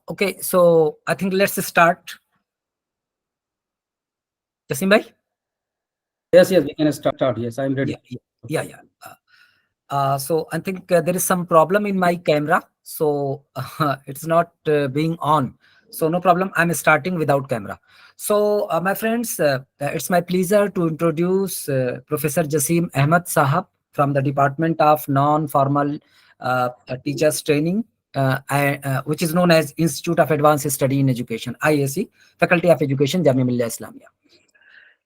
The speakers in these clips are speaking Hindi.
Okay, so I think let's start. Jasim bhai? Yes, yes, we can start. Yes, I'm ready. Yeah. So I think there is some problem in my camera, so it's not being on. So no problem. I'm starting without camera. So my friends, it's my pleasure to introduce Professor Jasim Ahmed Sahab from the Department of Non-Formal Teachers Training, which is known as Institute of Advanced Study in Education, IAC, Faculty of Education, Jamia Millia Islamia.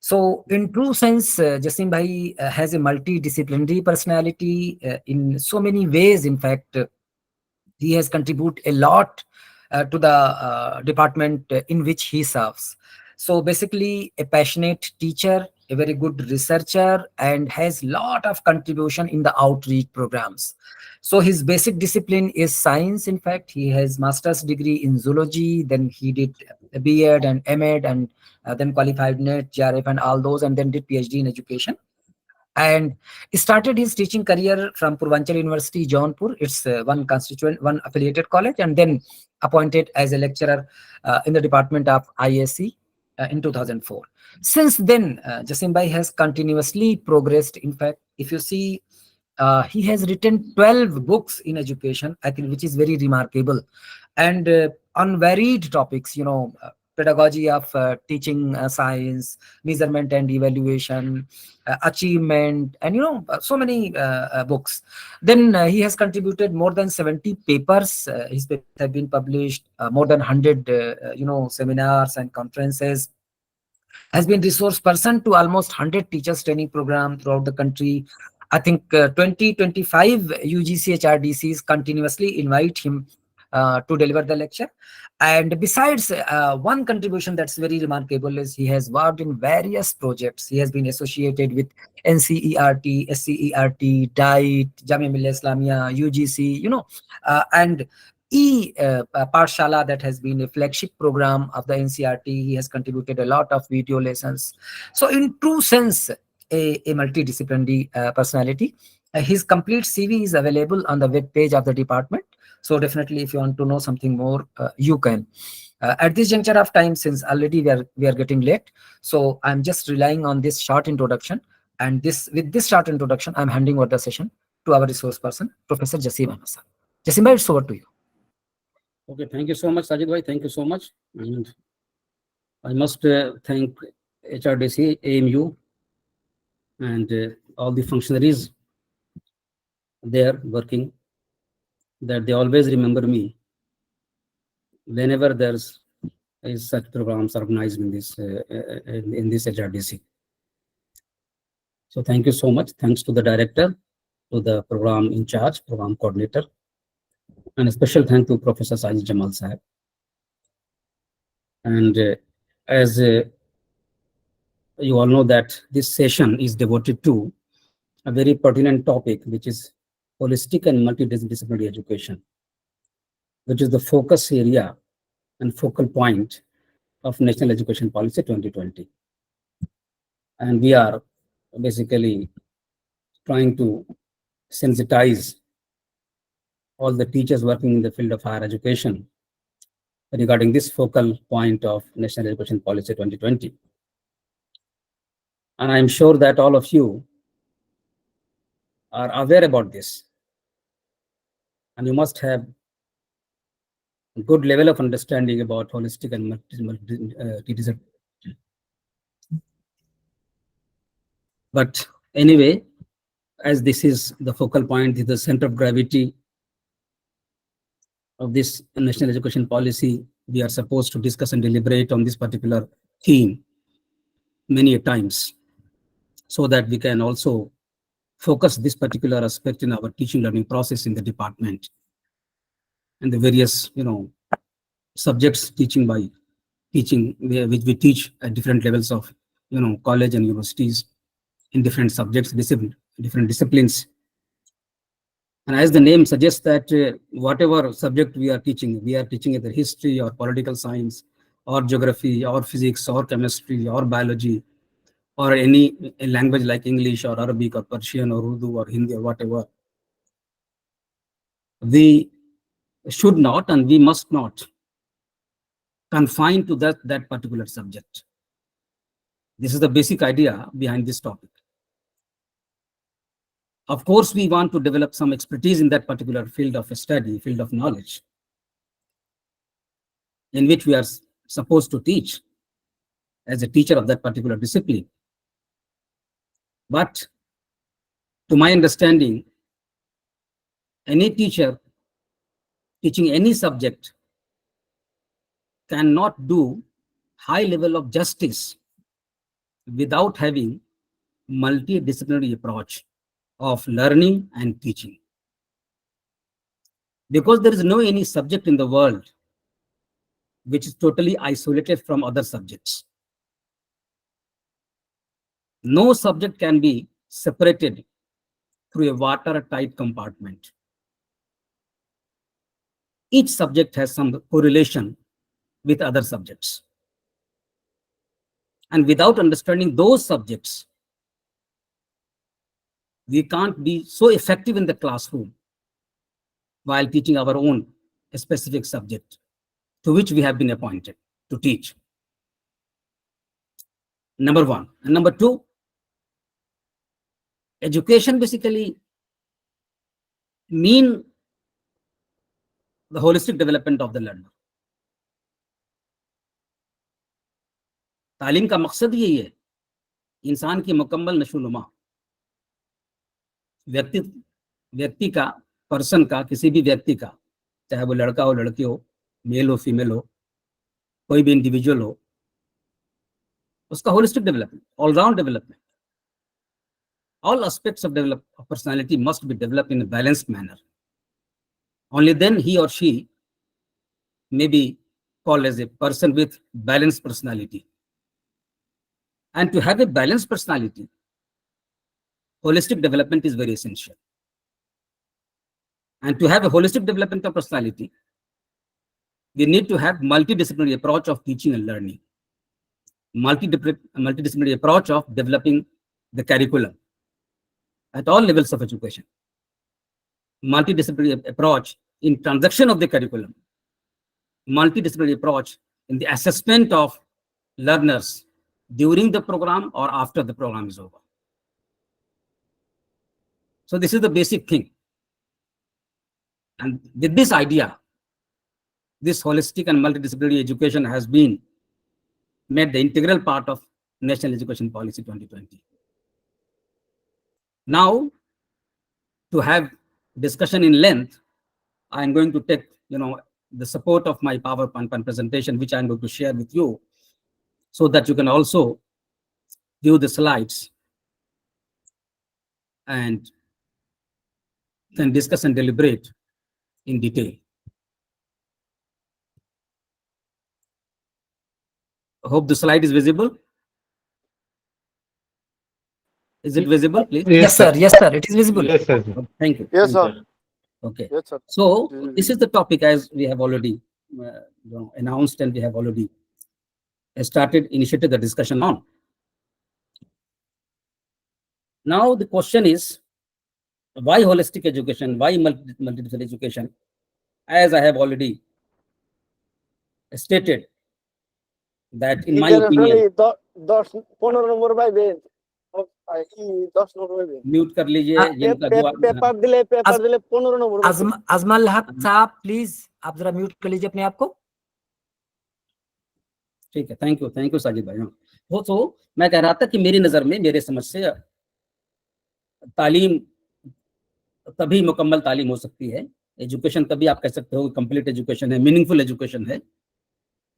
So, in true sense, Jasim Bhai has a multidisciplinary personality in so many ways. In fact, he has contributed a lot to the department in which he serves. So basically a passionate teacher, a very good researcher, and has lot of contribution in the outreach programs. So his basic discipline is science. In fact, he has master's degree in zoology, then he did a B.Ed and M.Ed, and then qualified NET, JRF, and all those, and then did PhD in education, and he started his teaching career from Purvanchal University, Jaunpur. It's one constituent, one affiliated college, and then appointed as a lecturer in the department of ISC in 2004. Since then, Jasim Bhai has continuously progressed. In fact, if you see, he has written 12 books in education, I think, which is very remarkable, and on varied topics, pedagogy of teaching science, measurement and evaluation, achievement, and so many books. Then he has contributed more than 70 papers. His papers have been published, more than 100 seminars and conferences, has been resource person to almost 100 teachers training program throughout the country. I think 2025 UGC HRDCs continuously invite him to deliver the lecture. And besides, one contribution that's very remarkable is he has worked in various projects. He has been associated with NCERT, SCERT, DIET, Jamia Millia Islamia, UGC, and Pathshala, that has been a flagship program of the NCRT. He has contributed a lot of video lessons. So, in true sense, a multidisciplinary personality. His complete CV is available on the web page of the department. So, definitely, if you want to know something more, you can. At this juncture of time, since already we are getting late, so I'm just relying on this short introduction. And with this short introduction, I'm handing over the session to our resource person, Professor Jasim Ahmed. Jasim bhai, it's over to you. Okay, thank you so much, Sajid bhai. Thank you so much. And I must thank HRDC, AMU, and all the functionaries there working, that they always remember me whenever there's is such programs organized in this HRDC. So thank you so much. Thanks to the director, to the program in charge, program coordinator, and a special thank to Professor Sajid Jamal Sahab. And as you all know that this session is devoted to a very pertinent topic, which is holistic and multidisciplinary education, which is the focus area and focal point of National Education Policy 2020. And we are basically trying to sensitize all the teachers working in the field of higher education regarding this focal point of National Education Policy 2020. And I'm sure that all of you are aware about this. And you must have a good level of understanding about holistic and multidisciplinary. But anyway, as this is the focal point, the center of gravity of this national education policy, we are supposed to discuss and deliberate on this particular theme many a times, so that we can also focus this particular aspect in our teaching learning process in the department and the various subjects which we teach at different levels of college and universities in different subjects, different disciplines. And as the name suggests that whatever subject we are teaching either history or political science or geography or physics or chemistry or biology or any language like English or Arabic or Persian or Urdu or Hindi or whatever, we should not and we must not confine to that particular subject. This is the basic idea behind this topic. Of course, we want to develop some expertise in that particular field of study, field of knowledge, in which we are supposed to teach as a teacher of that particular discipline. But to my understanding, any teacher teaching any subject cannot do high level of justice without having multidisciplinary approach of learning and teaching. Because there is no any subject in the world which is totally isolated from other subjects. No subject can be separated through a watertight compartment. Each subject has some correlation with other subjects. And without understanding those subjects, we can't be so effective in the classroom while teaching our own specific subject to which we have been appointed to teach. Number one. And number two, education basically mean the holistic development of the learner. तालीम का मकसद यही है, इंसान की मुकम्मल नशोनुमा, व्यक्ति का, पर्सन का, किसी भी व्यक्ति का, चाहे वो लड़का हो लड़की हो, मेल हो फीमेल हो, कोई भी इंडिविजुअल हो, उसका holistic development, all round development. All aspects of personality must be developed in a balanced manner. Only then he or she may be called as a person with balanced personality. And to have a balanced personality, holistic development is very essential. And to have a holistic development of personality, we need to have multidisciplinary approach of teaching and learning, multidisciplinary approach of developing the curriculum at all levels of education, multidisciplinary approach in transaction of the curriculum, multidisciplinary approach in the assessment of learners during the program or after the program is over. So this is the basic thing. And with this idea, this holistic and multidisciplinary education has been made the integral part of National Education Policy 2020. Now, to have discussion in length, I'm going to take, the support of my PowerPoint presentation, which I'm going to share with you, so that you can also view the slides and can discuss and deliberate in detail. I hope the slide is visible. Is it visible, please? Yes, sir. Yes, sir. It is visible. Yes, sir. Thank you. Yes, sir. Okay. Yes, sir. So this is the topic, as we have already announced, and we have already initiated the discussion on. Now the question is, why holistic education? Why multidisciplinary education? As I have already stated, that in my opinion, 10-15 নম্বর পাইবেন, 10 নম্বর পাইবেন, म्यूट कर लीजिए जिनका जो पेपर दिले 15 নম্বর अजमल हक साहब, प्लीज आप जरा म्यूट कर लीजिए अपने आप को. ठीक है. थैंक यू साजिद भाई. वो तो मैं कह रहा था कि मेरी नजर में, मेरे समझ से तालीम तभी मुकम्मल तालीम हो सकती है, एजुकेशन तभी आप कह सकते हो कंप्लीट एजुकेशन है, मीनिंगफुल एजुकेशन है,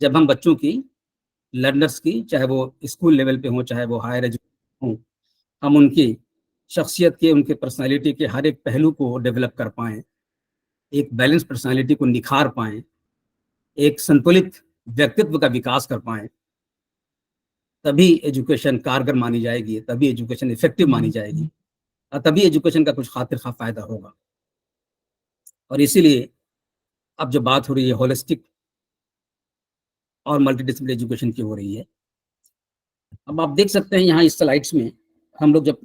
जब हम बच्चों की, लर्नर्स की, चाहे वो स्कूल लेवल पे हो, चाहे वो हायर एजुकेशन हो, हम उनकी शख्सियत के, उनके पर्सनालिटी के हर एक पहलू को डेवलप कर पाएं, एक बैलेंस पर्सनालिटी को निखार पाएं, एक संतुलित व्यक्तित्व का विकास कर पाएं, तभी एजुकेशन कारगर मानी जाएगी, तभी एजुकेशन इफेक्टिव मानी जाएगी, और तभी एजुकेशन का कुछ खातिर खा फायदा होगा. और इसीलिए अब जो बात हो रही है होलिस्टिक और मल्टीडिसिप्लिनरी एजुकेशन की हो रही है। अब आप देख सकते हैं यहाँ इस स्लाइड्स में हम लोग जब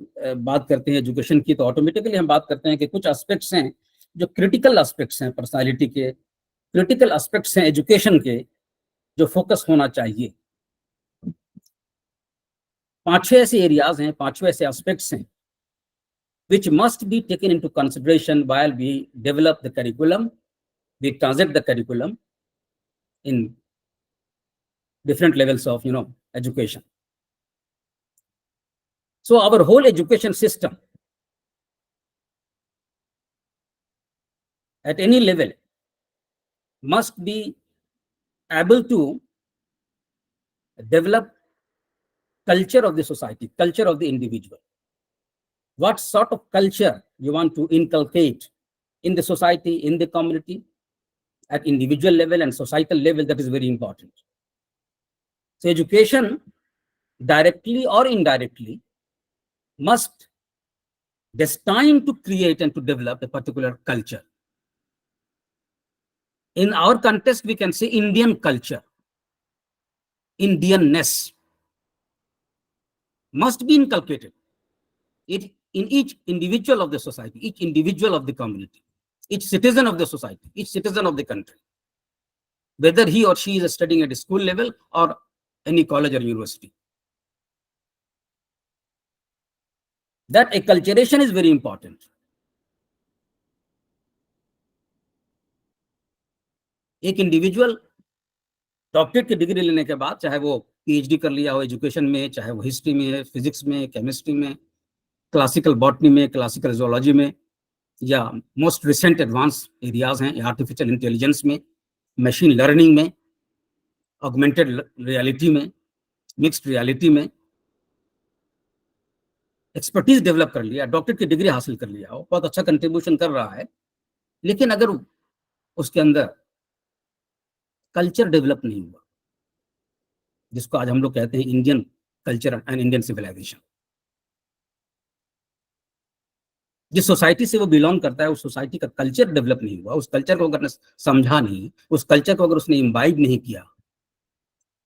बात करते हैं एजुकेशन की, तो ऑटोमेटिकली हम बात करते हैं कि कुछ एस्पेक्ट्स हैं जो क्रिटिकल एस्पेक्ट्स हैं पर्सनालिटी के, क्रिटिकल एस्पेक्ट्स हैं एजुकेशन के, जो फोकस होना चाहिए। 5-6 ऐसे एरियाज हैं, 5 ऐसे एस्पेक्ट्स हैं which must be taken into consideration while we develop the curriculum, we transit the curriculum in different levels of education. So our whole education system at any level must be able to develop culture of the society, culture of the individual. What sort of culture you want to inculcate in the society, in the community, at individual level and societal level, that is very important. So education, directly or indirectly, must destine to create and to develop a particular culture. In our context, we can say Indian culture, Indianness must be inculcated in each individual of the society, each individual of the community, each citizen of the society, each citizen of the country, whether he or she is studying at a school level or any college or university. That acculturation is very important. एक इंडिविजुअल डॉक्टरेट की डिग्री लेने के बाद, चाहे वो पीएचडी कर लिया हो एजुकेशन में, चाहे वो हिस्ट्री में, फिजिक्स में, केमिस्ट्री में, क्लासिकल बॉटनी में, क्लासिकल जोलॉजी में, या मोस्ट रिसेंट एडवांस एरियाज हैं आर्टिफिशियल इंटेलिजेंस में, मशीन लर्निंग में, ऑगमेंटेड रियलिटी में, मिक्स्ड रियलिटी में एक्सपर्टीज डेवलप कर लिया, डॉक्टरेट की डिग्री हासिल कर लिया हो, बहुत अच्छा कंट्रीब्यूशन कर रहा है, लेकिन अगर उसके अंदर कल्चर डेवलप नहीं हुआ, जिसको आज हम लोग कहते हैं Indian culture and Indian civilisation, जिस सोसाइटी से वो बिलोंग करता है उस सोसाइटी का कल्चर डेवलप नहीं हुआ, उस कल्चर को अगर समझा नहीं, उस कल्चर को अगर उसने इम्बाइब नहीं किया,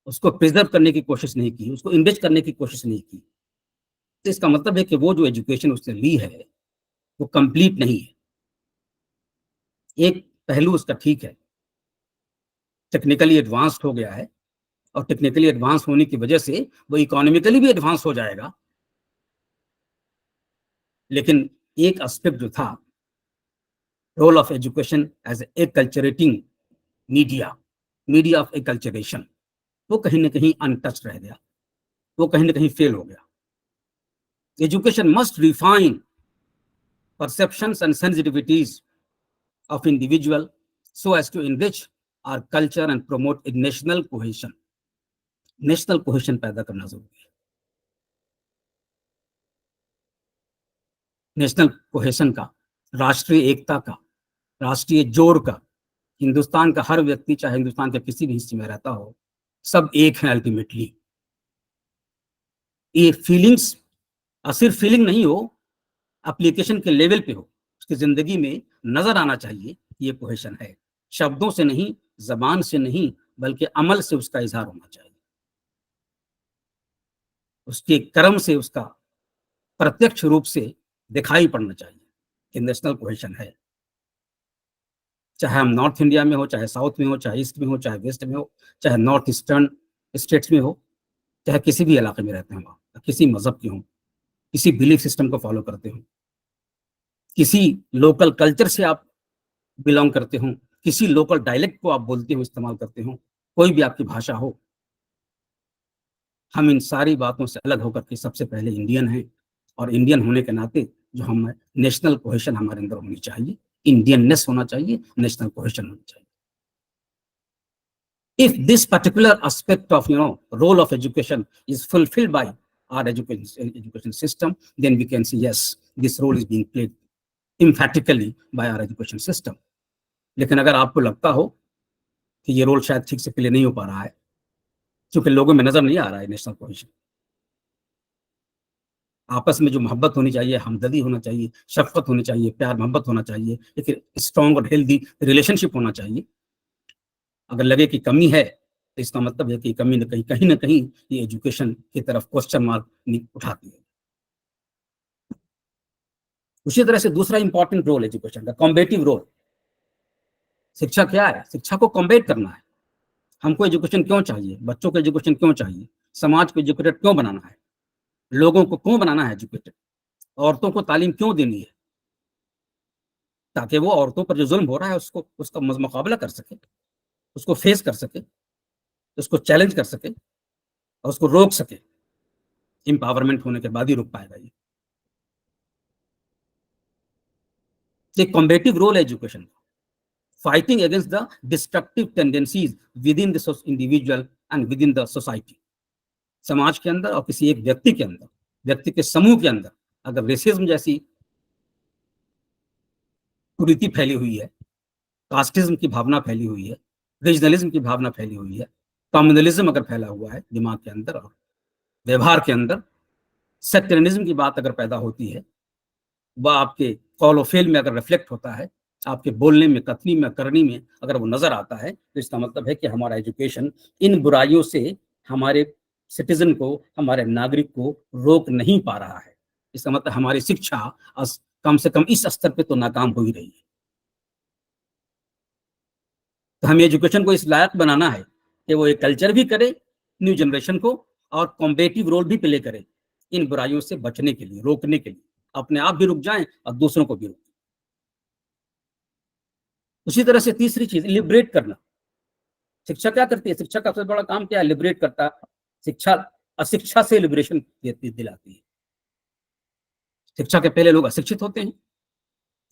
उसको प्रिजर्व करने की कोशिश नहीं की, उसको इन्वेच करने की कोशिश नहीं की, तो इसका मतलब है कि वो जो एजुकेशन उसने ली है वो कंप्लीट नहीं है। एक पहलू उसका ठीक है, टेक्निकली एडवांस्ड हो गया है, और टेक्निकली एडवांस होने की वजह से वो इकोनॉमिकली भी एडवांस हो जाएगा, लेकिन एक एस्पेक्ट जो था, role of education as a culturating media, media of acculturation, वो कहीं ना कहीं अनटच्ड रह गया, वो कहीं ना कहीं फेल हो गया। Education must refine perceptions and sensitivities of individual so as to enrich our culture and promote a national cohesion. National cohesion पैदा करना जरूरी है। नेशनल कोहेशन का, राष्ट्रीय एकता का, राष्ट्रीय जोड़ का, हिंदुस्तान का हर व्यक्ति, चाहे हिंदुस्तान के किसी भी हिस्से में रहता हो, सब एक है अल्टीमेटली। ये फीलिंग्स सिर्फ फीलिंग नहीं हो, एप्लीकेशन के लेवल पे हो, उसकी जिंदगी में नजर आना चाहिए ये कोहेशन है, शब्दों से नहीं, जबान से नहीं, बल्कि अमल से उसका इजहार होना चाहिए, उसके कर्म से उसका प्रत्यक्ष रूप से दिखाई पड़ना चाहिए कि नेशनल कोहेशन है। चाहे हम नॉर्थ इंडिया में हो, चाहे साउथ में हो, चाहे ईस्ट में हो, चाहे वेस्ट में हो, चाहे नॉर्थ ईस्टर्न स्टेट्स में हो, चाहे किसी भी इलाके में रहते हो, किसी मजहब के हो, किसी बिलीफ सिस्टम को फॉलो करते हो, किसी लोकल कल्चर से आप बिलोंग करते हो, किसी लोकल डायलेक्ट को आप बोलते हो, इस्तेमाल करते हो, कोई भी आपकी भाषा हो, हम इन सारी बातों से अलग होकर के सबसे पहले इंडियन हैं, और इंडियन होने के नाते जो हम नेशनल कोहेशन हमारे अंदर होनी चाहिए, इंडियननेस होना चाहिए, नेशनल कोहेशन होना चाहिए। If this particular aspect of role of education is fulfilled by our education system, then we can say yes, this role is being played emphatically by our education system. लेकिन अगर आपको लगता हो कि ये रोल शायद ठीक से प्ले नहीं हो पा रहा है, क्योंकि लोगों में नजर नहीं आ रहा है नेशनल कोहेशन, आपस में जो मोहब्बत होनी चाहिए, हमदर्दी होना चाहिए, शफकत होनी चाहिए, प्यार मोहब्बत होना चाहिए, एक स्ट्रॉन्ग और हेल्दी रिलेशनशिप होना चाहिए। अगर लगे कि कमी है तो इसका मतलब है कि कमी कहीं ना कहीं ये एजुकेशन की तरफ क्वेश्चन मार्क उठाती है। उसी तरह से दूसरा इंपॉर्टेंट रोल एजुकेशन का कॉम्बेटिव रोल। शिक्षा क्या है? शिक्षा को कॉम्बेट करना है। हमको एजुकेशन क्यों चाहिए, बच्चों को एजुकेशन क्यों चाहिए, समाज को एजुकेटेड क्यों बनाना है, लोगों को क्यों बनाना है एजुकेटेड, औरतों को तालीम क्यों देनी है, ताकि वो औरतों पर जो जुल्म हो रहा है उसका मुकाबला कर सके, उसको फेस कर सके, उसको चैलेंज कर सके और उसको रोक सके। एम्पावरमेंट होने के बाद ही रुक पाएगा ये। कॉम्बेटिव रोल है एजुकेशन का, fighting against the destructive tendencies with in the individual and with in the society. समाज के अंदर और किसी एक व्यक्ति के अंदर, व्यक्ति के समूह के अंदर अगर रेसिज्म जैसी कुरीति फैली हुई है, कास्टिज्म की भावना फैली हुई है, रीजनलिज्म की भावना फैली हुई है, कम्युनलिज्म अगर फैला हुआ है दिमाग के अंदर और व्यवहार के अंदर, सेक्टरियनिज्म की बात अगर पैदा होती है, वह आपके कॉल ऑफ फेल में अगर रिफ्लेक्ट होता है, आपके बोलने में, कथनी में, करनी में अगर वो नजर आता है, तो इसका मतलब है कि हमारा एजुकेशन इन बुराइयों से हमारे सिटीजन को, हमारे नागरिक को रोक नहीं पा रहा है। इसका मतलब हमारी शिक्षा कम से कम इस स्तर पे तो नाकाम हो ही रही है। तो हमें एजुकेशन को इस लायक बनाना है कि वो एक कल्चर भी करे न्यू जनरेशन को और कॉम्बेटिव रोल भी प्ले करे इन बुराइयों से बचने के लिए, रोकने के लिए, अपने आप भी रुक जाएं और दूसरों को भी रुक। उसी तरह से तीसरी चीज लिबरेट करना। शिक्षा क्या करती है? शिक्षा का सबसे बड़ा काम क्या है? लिबरेट करता है। शिक्षा अशिक्षा से लिबरेशन दिलाती है। शिक्षा के पहले लोग अशिक्षित होते हैं,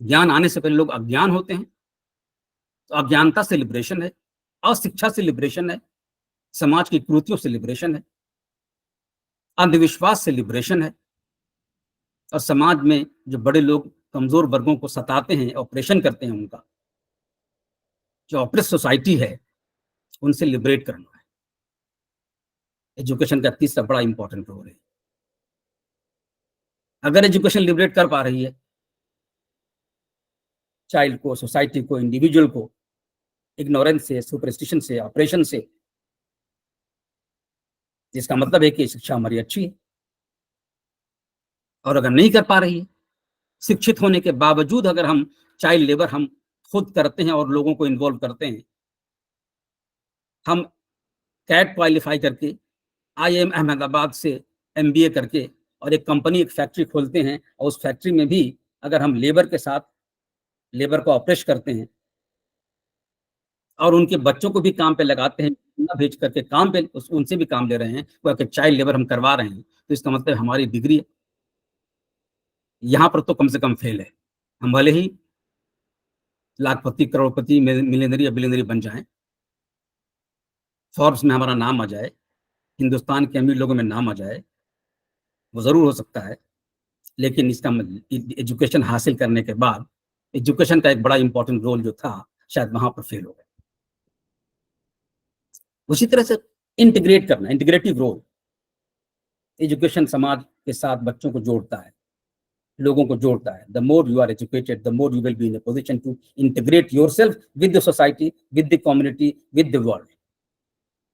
ज्ञान आने से पहले लोग अज्ञान होते हैं। तो अज्ञानता से लिबरेशन है, अशिक्षा से लिबरेशन है, समाज की कुरीतियों से लिबरेशन है, अंधविश्वास से लिबरेशन है, और समाज में जो बड़े लोग कमजोर वर्गों को सताते हैं, ऑपरेशन करते हैं, उनका जो ऑपरेस सोसाइटी है उनसे लिबरेट करना है। एजुकेशन का तीसरा बड़ा इंपॉर्टेंट रोल है। अगर एजुकेशन लिबरेट कर पा रही है चाइल्ड को, सोसाइटी को, इंडिविजुअल को इग्नोरेंस से, सुपरस्टिशन से, ऑपरेशन से, जिसका मतलब है कि शिक्षा हमारी अच्छी है। और अगर नहीं कर पा रही है, शिक्षित होने के बावजूद अगर हम चाइल्ड लेबर हम खुद करते हैं और लोगों को इन्वॉल्व करते हैं, हम कैट क्वालिफाई करके IIM अहमदाबाद से MBA करके और एक कंपनी, एक फैक्ट्री खोलते हैं और उस फैक्ट्री में भी अगर हम लेबर के साथ लेबर को ऑपरेट करते हैं और उनके बच्चों को भी काम पे लगाते हैं, ना भेज करके काम पे उनसे भी काम ले रहे हैं, वो चाइल्ड लेबर हम करवा रहे हैं, तो इसका मतलब हमारी डिग्री यहाँ पर तो कम से कम फेल है। हम भले ही लाखपति, करोड़पति, मिलियनरी या बिलियनरी बन जाएं, फॉर्ब्स में हमारा नाम आ जाए, हिंदुस्तान के अमीर लोगों में नाम आ जाए, वो जरूर हो सकता है, लेकिन इसका एजुकेशन हासिल करने के बाद एजुकेशन का एक बड़ा इंपॉर्टेंट रोल जो था शायद वहां पर फेल हो गया। उसी तरह से इंटीग्रेट करना, इंटीग्रेटिव रोल। एजुकेशन समाज के साथ बच्चों को जोड़ता है, लोगों को जोड़ता है। The more you are educated, the more you will be in a position to integrate yourself with the society, with the community, with the world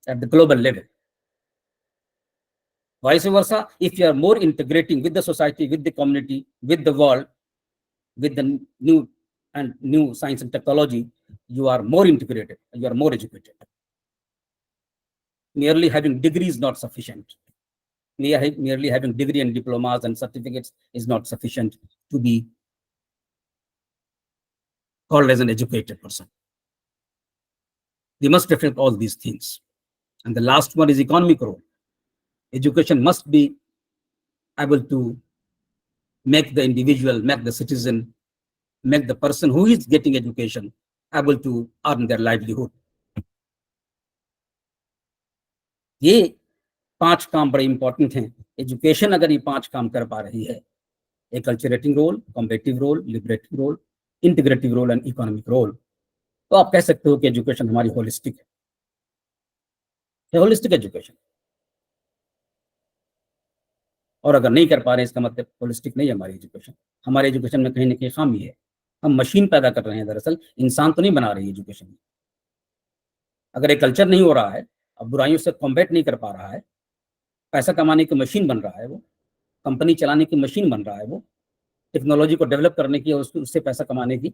at the global level. Vice versa, if you are more integrating with the society, with the community, with the world, with the new science and technology, you are more integrated, you are more educated. Merely having degree is not sufficient. Merely having degree and diplomas and certificates is not sufficient to be called as an educated person. We must reflect all these things. And the last one is economic role. Education must be able to make the individual, make the citizen, make the person who is getting education able to earn their livelihood. ये 5 काम बड़े इंपॉर्टेंट हैं। एजुकेशन अगर ये 5 काम कर पा रही है, acculturating role, combative role, liberative role, integrative role and economic role, तो आप कह सकते हो कि एजुकेशन हमारी होलिस्टिक है, होलिस्टिक एजुकेशन। और अगर नहीं कर पा रहे हैं इसका मतलब होलिस्टिक नहीं है हमारी एजुकेशन। हमारे एजुकेशन में कहीं ना कहीं खामी है। हम मशीन पैदा कर रहे हैं, दरअसल इंसान तो नहीं बना रही एजुकेशन में। अगर एक कल्चर नहीं हो रहा है, अब बुराइयों से कॉम्बैट नहीं कर पा रहा है, पैसा कमाने की मशीन बन रहा है, वो कंपनी चलाने की मशीन बन रहा है, वो टेक्नोलॉजी को डेवलप करने की और उससे पैसा कमाने की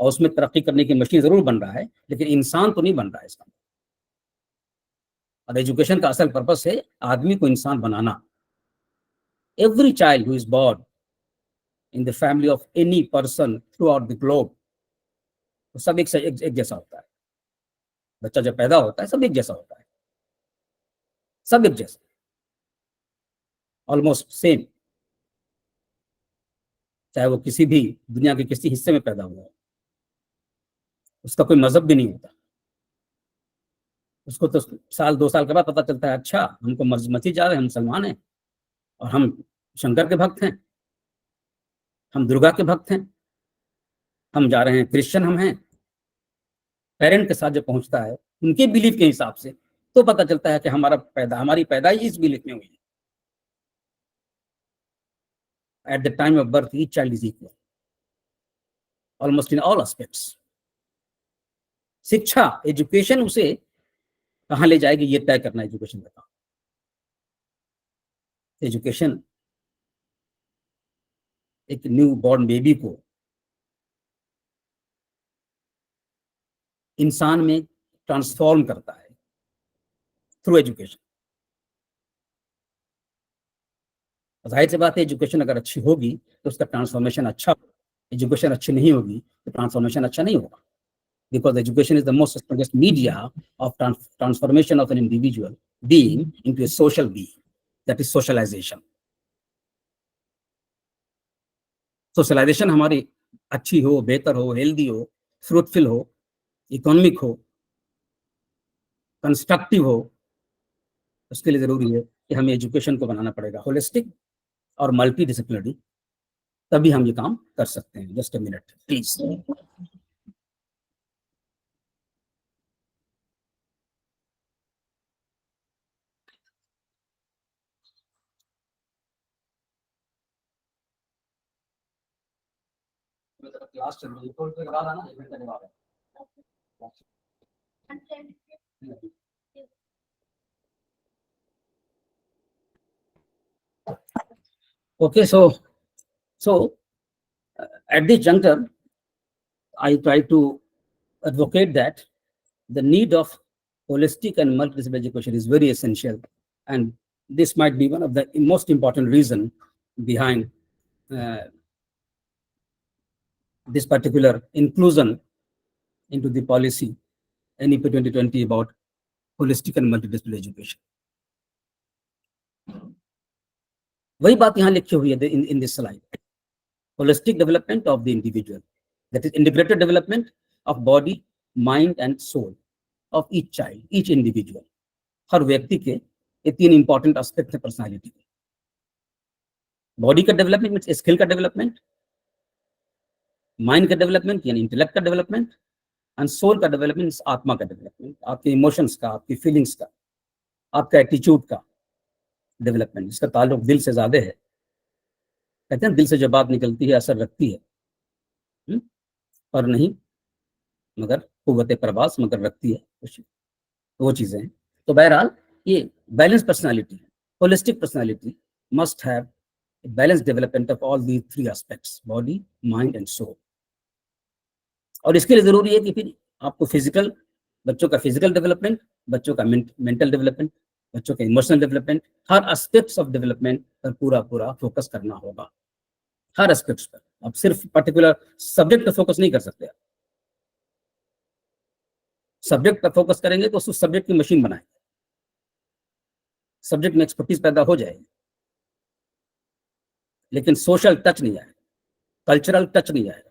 और उसमें तरक्की करने की मशीन जरूर बन रहा है, लेकिन इंसान तो नहीं बन रहा है इसका। और एजुकेशन का असल पर्पस है आदमी को इंसान बनाना। Every child who is born in the family of any person throughout the globe, तो सब एक जैसा होता है। बच्चा जब पैदा होता है सब एक जैसा होता है, सब एक जैसा, ऑलमोस्ट सेम, चाहे वो किसी भी दुनिया के किसी हिस्से में पैदा हुआ हो। उसका कोई मजहब भी नहीं होता। उसको तो साल 2 साल के बाद पता चलता है, अच्छा हमको मस्जिद जा रहे हैं, हम मुसलमान हैं और हम शंकर के भक्त हैं, हम दुर्गा के भक्त हैं, हम जा रहे हैं क्रिश्चियन हम हैं। पेरेंट के साथ जो पहुंचता है उनके बिलीफ के हिसाब से, तो पता चलता है कि हमारी पैदाइश इस बिलीफ में हुई है। At the time of birth each child is equal almost in all aspects. शिक्षा, एजुकेशन उसे कहाँ ले जाएगी ये तय करना एजुकेशन का काम। एजुकेशन एक न्यू बॉर्न बेबी को इंसान में ट्रांसफॉर्म करता है थ्रू एजुकेशन। जाहिर सी बात है एजुकेशन अगर अच्छी होगी तो उसका ट्रांसफॉर्मेशन अच्छा होगा। एजुकेशन अच्छी नहीं होगी तो ट्रांसफॉर्मेशन अच्छा नहीं होगा, because education is the most strongest media of transformation of an individual being into a social being, that is socialization. Socialisation हमारी अच्छी हो, बेहतर हो, हेल्दी हो, फ्रूटफुल हो, इकोनॉमिक हो, कंस्ट्रक्टिव हो, उसके लिए जरूरी है कि हमें एजुकेशन को बनाना पड़ेगा होलिस्टिक और मल्टी डिसिप्लिनरी, तभी हम ये काम कर सकते हैं। Just a minute please. Class चल रही है तो के बाद आना, 1 घंटे के बाद। Okay, so at this juncture, I try to advocate that the need of holistic and multidisciplinary education is very essential, and this might be one of the most important reason behind this particular inclusion into the policy NEP 2020 about holistic and multidisciplinary education. वही बात यहाँ लिखी हुई है in this slide. Holistic development of the individual, that is integrated development of body, mind and soul of each child, each individual. हर व्यक्ति के ये 3 इंपॉर्टेंट एस्पेक्ट है पर्सनालिटी के। बॉडी का डेवलपमेंट मीन्स स्किल का डेवलपमेंट, माइंड का डेवलपमेंट यानी इंटेलेक्ट का डेवलपमेंट, एंड सोल का डेवलपमेंट आत्मा का डेवलपमेंट, आपके इमोशंस का, आपकी फीलिंग्स का, आपका एटीट्यूड का डेवलपमेंट, जिसका ताल्लुक दिल से ज्यादा है। कहते हैं दिल से जो बात निकलती है असर रखती है, और नहीं मगर कुव्वत प्रवास मगर रखती है, वो चीजें हैं। तो बहरहाल ये balance personality, holistic personality must have balance development of all the 3 aspects, body, mind and soul. और इसके लिए जरूरी है कि फिर आपको फिजिकल, बच्चों का फिजिकल डेवलपमेंट, बच्चों का मेंटल डेवलपमेंट, बच्चों का emotional development, her aspects of development पर पूरा फोकस करना होगा, हर एस्पेक्ट्स पर। आप सिर्फ पर्टिकुलर सब्जेक्ट पर फोकस नहीं कर सकते। सब्जेक्ट पर फोकस करेंगे तो उस सब्जेक्ट की मशीन बनाएंगे, सब्जेक्ट में एक्सपर्टीज पैदा हो जाएगी, लेकिन सोशल टच नहीं आएगा, कल्चरल टच नहीं आएगा,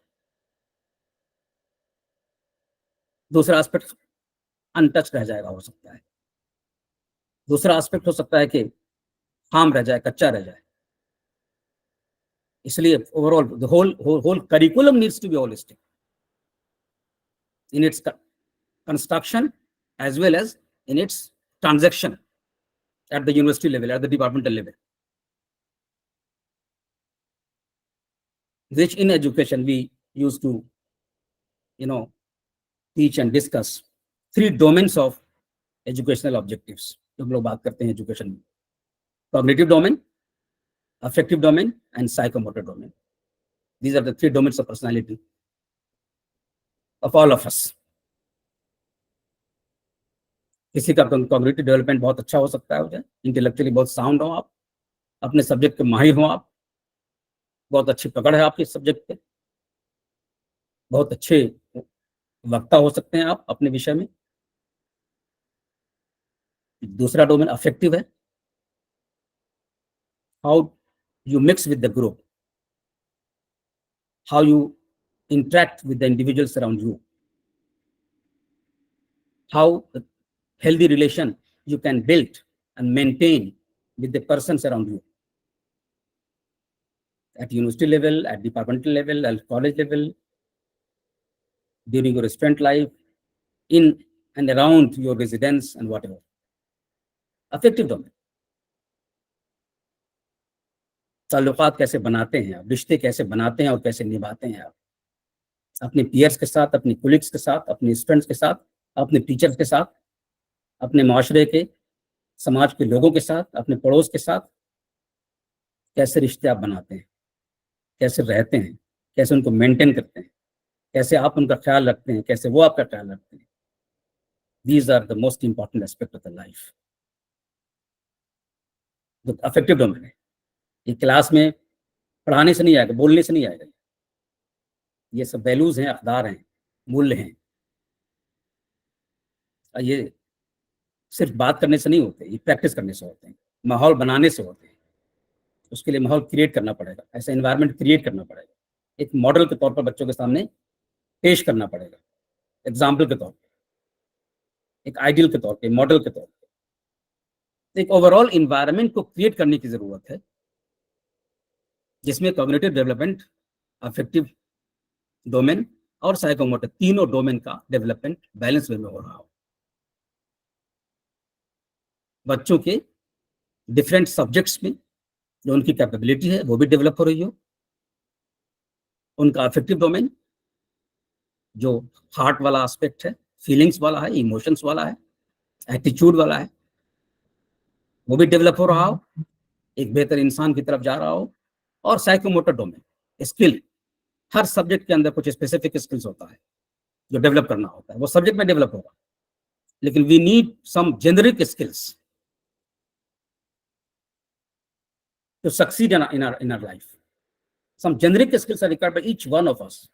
दूसरा एस्पेक्ट अनटच रह जाएगा, हो सकता है। दूसरा एस्पेक्ट हो सकता है कि खाम रह जाए, कच्चा रह जाए। इसलिए overall the whole curriculum needs to be holistic in its construction as well as in its transaction at the university level, at the departmental level. which in education we used to, teach and discuss 3 domains of educational objectives. जो हम लोग बात करते हैं एजुकेशन में, cognitive domain, affective domain, and psychomotor domain. These are the 3 domains of personality of all of us. किसी का कॉग्निटिव डेवलपमेंट बहुत अच्छा हो सकता है, इंटेलेक्चुअली बहुत साउंड हो आप, अपने सब्जेक्ट के माहिर हो आप, बहुत अच्छी पकड़ है आपके सब्जेक्ट पे, बहुत अच्छे वक्ता हो सकते हैं आप अपने विषय में। दूसरा डोमेन अफेक्टिव है, how you mix with the group, how you interact with the individuals around you, how healthy relation you can build and maintain with the persons around you at university level, at departmental level, at college level, during your student life, in and around your residence and whatever. Affective domain, ताल्लुकात कैसे बनाते हैं आप, रिश्ते कैसे बनाते हैं और कैसे निभाते हैं आप अपने पीयर्स के साथ, अपने कोलिग्स के साथ, अपने स्टूडेंट्स के साथ, अपने टीचर्स के साथ, अपने माशरे के, समाज के लोगों के साथ, अपने पड़ोस के साथ कैसे रिश्ते आप बनाते हैं, कैसे रहते हैं, कैसे उनको मेंटेन करते हैं, कैसे आप उनका ख्याल रखते हैं, कैसे वो आपका ख्याल रखते हैं। These are the most important aspect of the life. जो अफेक्टिव डोमेन है, ये क्लास में पढ़ाने से नहीं आएगा, बोलने से नहीं आएगा, ये सब वैल्यूज हैं, अखदार हैं, मूल्य हैं। ये सिर्फ बात करने से नहीं होते, ये प्रैक्टिस करने से होते हैं, माहौल बनाने से होते हैं। उसके लिए माहौल क्रिएट करना पड़ेगा, ऐसा एनवायरनमेंट क्रिएट करना पड़ेगा, एक मॉडल के तौर पर बच्चों के सामने पेश करना पड़ेगा, एग्जाम्पल के तौर पर, एक आइडियल के तौर पे, मॉडल के तौर पे। एक ओवरऑल इन्वायरमेंट को क्रिएट करने की जरूरत है जिसमें कॉग्निटिव डेवलपमेंट, अफेक्टिव डोमेन और साइकोमोटर तीनों डोमेन का डेवलपमेंट बैलेंस वे में हो रहा हो। बच्चों के डिफरेंट सब्जेक्ट्स में जो उनकी कैपेबिलिटी है वो भी डेवलप हो रही हो। उनका अफेक्टिव डोमेन जो हार्ट वाला एस्पेक्ट है, फीलिंग्स वाला है, इमोशंस वाला है, एटीट्यूड वाला है, वो भी डेवलप हो रहा हो, एक बेहतर इंसान की तरफ जा रहा हो। और साइकोमोटर डोमेन, स्किल, हर सब्जेक्ट के अंदर कुछ स्पेसिफिक स्किल्स होता है जो डेवलप करना होता है, वो सब्जेक्ट में डेवलप होगा, लेकिन we need some generic skills to succeed in our life. Some generic skills are required by each one of us.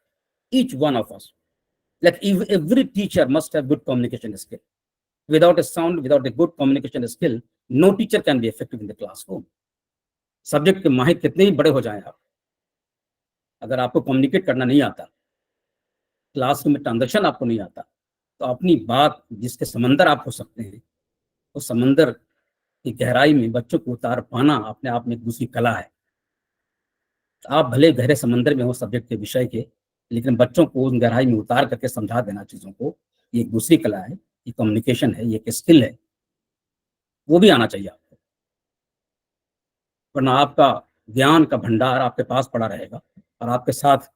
Like every teacher must have good communication skill. Without a good communication skill, no teacher can be effective in the classroom. Subject के माहिर कितने ही बड़े हो जाएं आप, अगर आपको कम्युनिकेट करना नहीं आता, क्लासरूम में ट्रांजैक्शन आपको नहीं आता, तो अपनी बात जिसके समंदर आप हो सकते हैं, उस समंदर की गहराई में बच्चों को उतार पाना अपने आप में एक दूसरी कला है। आप भले गहरे समंदर में हो सब्जेक्ट के विषय के, लेकिन बच्चों को उस गहराई में उतार करके समझा देना चीजों को, ये एक दूसरी कला है, ये कम्युनिकेशन है, ये एक स्किल है, वो भी आना चाहिए आपको। वरना आपका ज्ञान का भंडार आपके पास पड़ा रहेगा और आपके साथ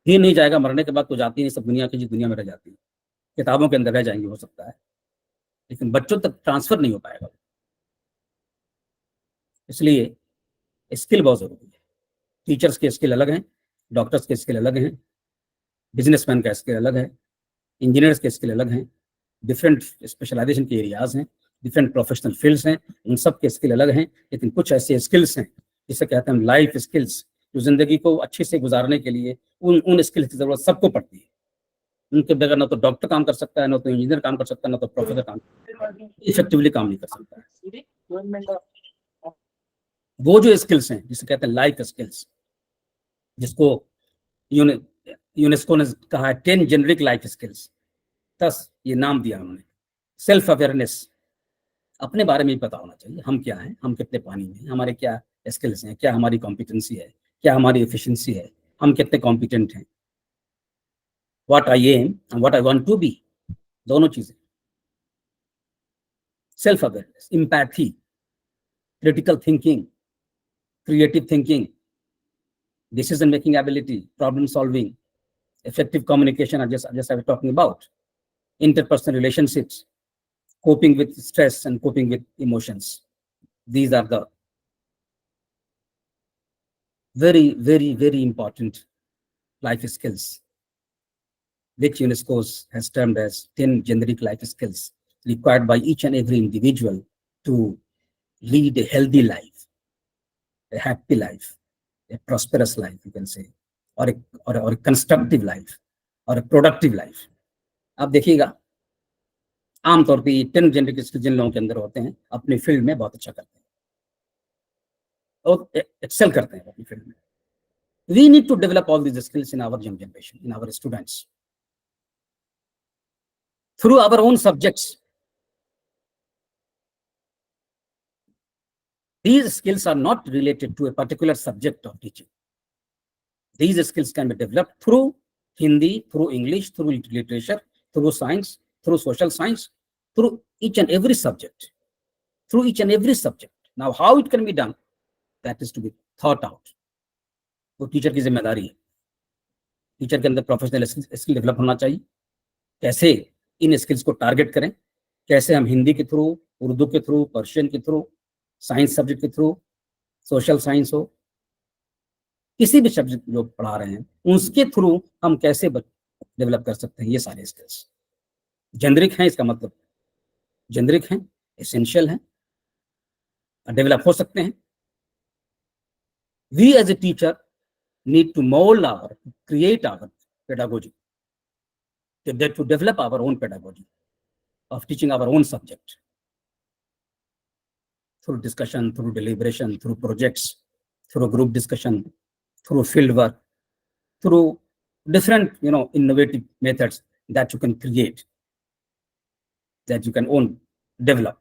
ही नहीं जाएगा, मरने के बाद तो जाती नहीं, सब दुनिया की दुनिया में रह जाती है, किताबों के अंदर रह जाएंगे हो सकता है, लेकिन बच्चों तक ट्रांसफर नहीं हो पाएगा। इसलिए स्किल बहुत जरूरी है। टीचर्स के स्किल अलग हैं, डॉक्टर्स के स्किल अलग हैं, बिजनेसमैन का स्किल अलग है, इंजीनियर्स के स्किल अलग हैं, डिफरेंट स्पेशलाइजेशन के एरियाज हैं, डिफरेंट प्रोफेशनल फील्ड्स हैं, उन सब के स्किल अलग हैं। लेकिन कुछ ऐसे स्किल्स हैं जिसे कहते हैं लाइफ स्किल्स, जो जिंदगी को अच्छे से गुजारने के लिए उन स्किल्स की जरूरत सबको पड़ती है। उनके बगैर ना तो डॉक्टर काम कर सकता है, ना तो इंजीनियर काम कर सकता है, ना तो प्रोफेसर काम इफेक्टिवली काम नहीं कर सकता है। वो जो स्किल्स हैं जिसे कहते हैं लाइफ स्किल्स, जिसको यूनेस्को ने कहा है 10 जेनरिक लाइफ स्किल्स, 10 ये नाम दिया उन्होंने। सेल्फ अवेयरनेस, अपने बारे में ही पता होना चाहिए, हम क्या हैं, हम कितने पानी में हैं, हमारे क्या स्किल्स हैं, क्या हमारी कॉम्पिटेंसी है, क्या हमारी एफिशिएंसी है, हम कितने कॉम्पिटेंट हैं, what I am and what I want to be, दोनों चीजें। Self awareness, empathy, critical thinking, creative thinking, decision making ability, problem solving, effective communication, I was talking about, interpersonal relationships, coping with stress and coping with emotions. These are the very, very, very important life skills, which UNESCO has termed as 10 generic life skills required by each and every individual to lead a healthy life, a happy life, a prosperous life, you can say, or a constructive life, or a productive life. आप देखिएगा आमतौर पे ये 10 जेनेरिक स्किल्स जिन लोगों के अंदर होते हैं अपने फील्ड में बहुत अच्छा करते हैं और एक्सेल करते हैं अपनी फील्ड में. We need to develop all these skills in our young generation, in our students, through our own subjects. These skills are not related to a particular subject of teaching. These skills can be developed through Hindi, through English, through literature, through science, through social science, through each and every subject. Through each and every subject. Now, how it can be done, that is to be thought out. वो टीचर की जिम्मेदारी है. टीचर के अंदर प्रोफेशनल स्किल डेवलप होना चाहिए. कैसे इन स्किल्स को टारगेट करें, कैसे हम हिंदी के थ्रू, उर्दू के थ्रू, पर्शियन के थ्रू, साइंस सब्जेक्ट के थ्रू, सोशल साइंस हो, किसी भी सब्जेक्ट जो पढ़ा रहे हैं उसके थ्रू हम कैसे डेवलप कर सकते हैं. ये सारे स्किल्स जेनरिक हैं, इसका मतलब जेनरिक हैं, एसेंशियल हैं, डेवलप हो सकते हैं. We as a teacher need to mold our, create our pedagogy, to develop our own pedagogy of teaching our own subject through discussion, through deliberation, through projects, through group discussion, through field work, through different, innovative methods that you can create, that you can develop.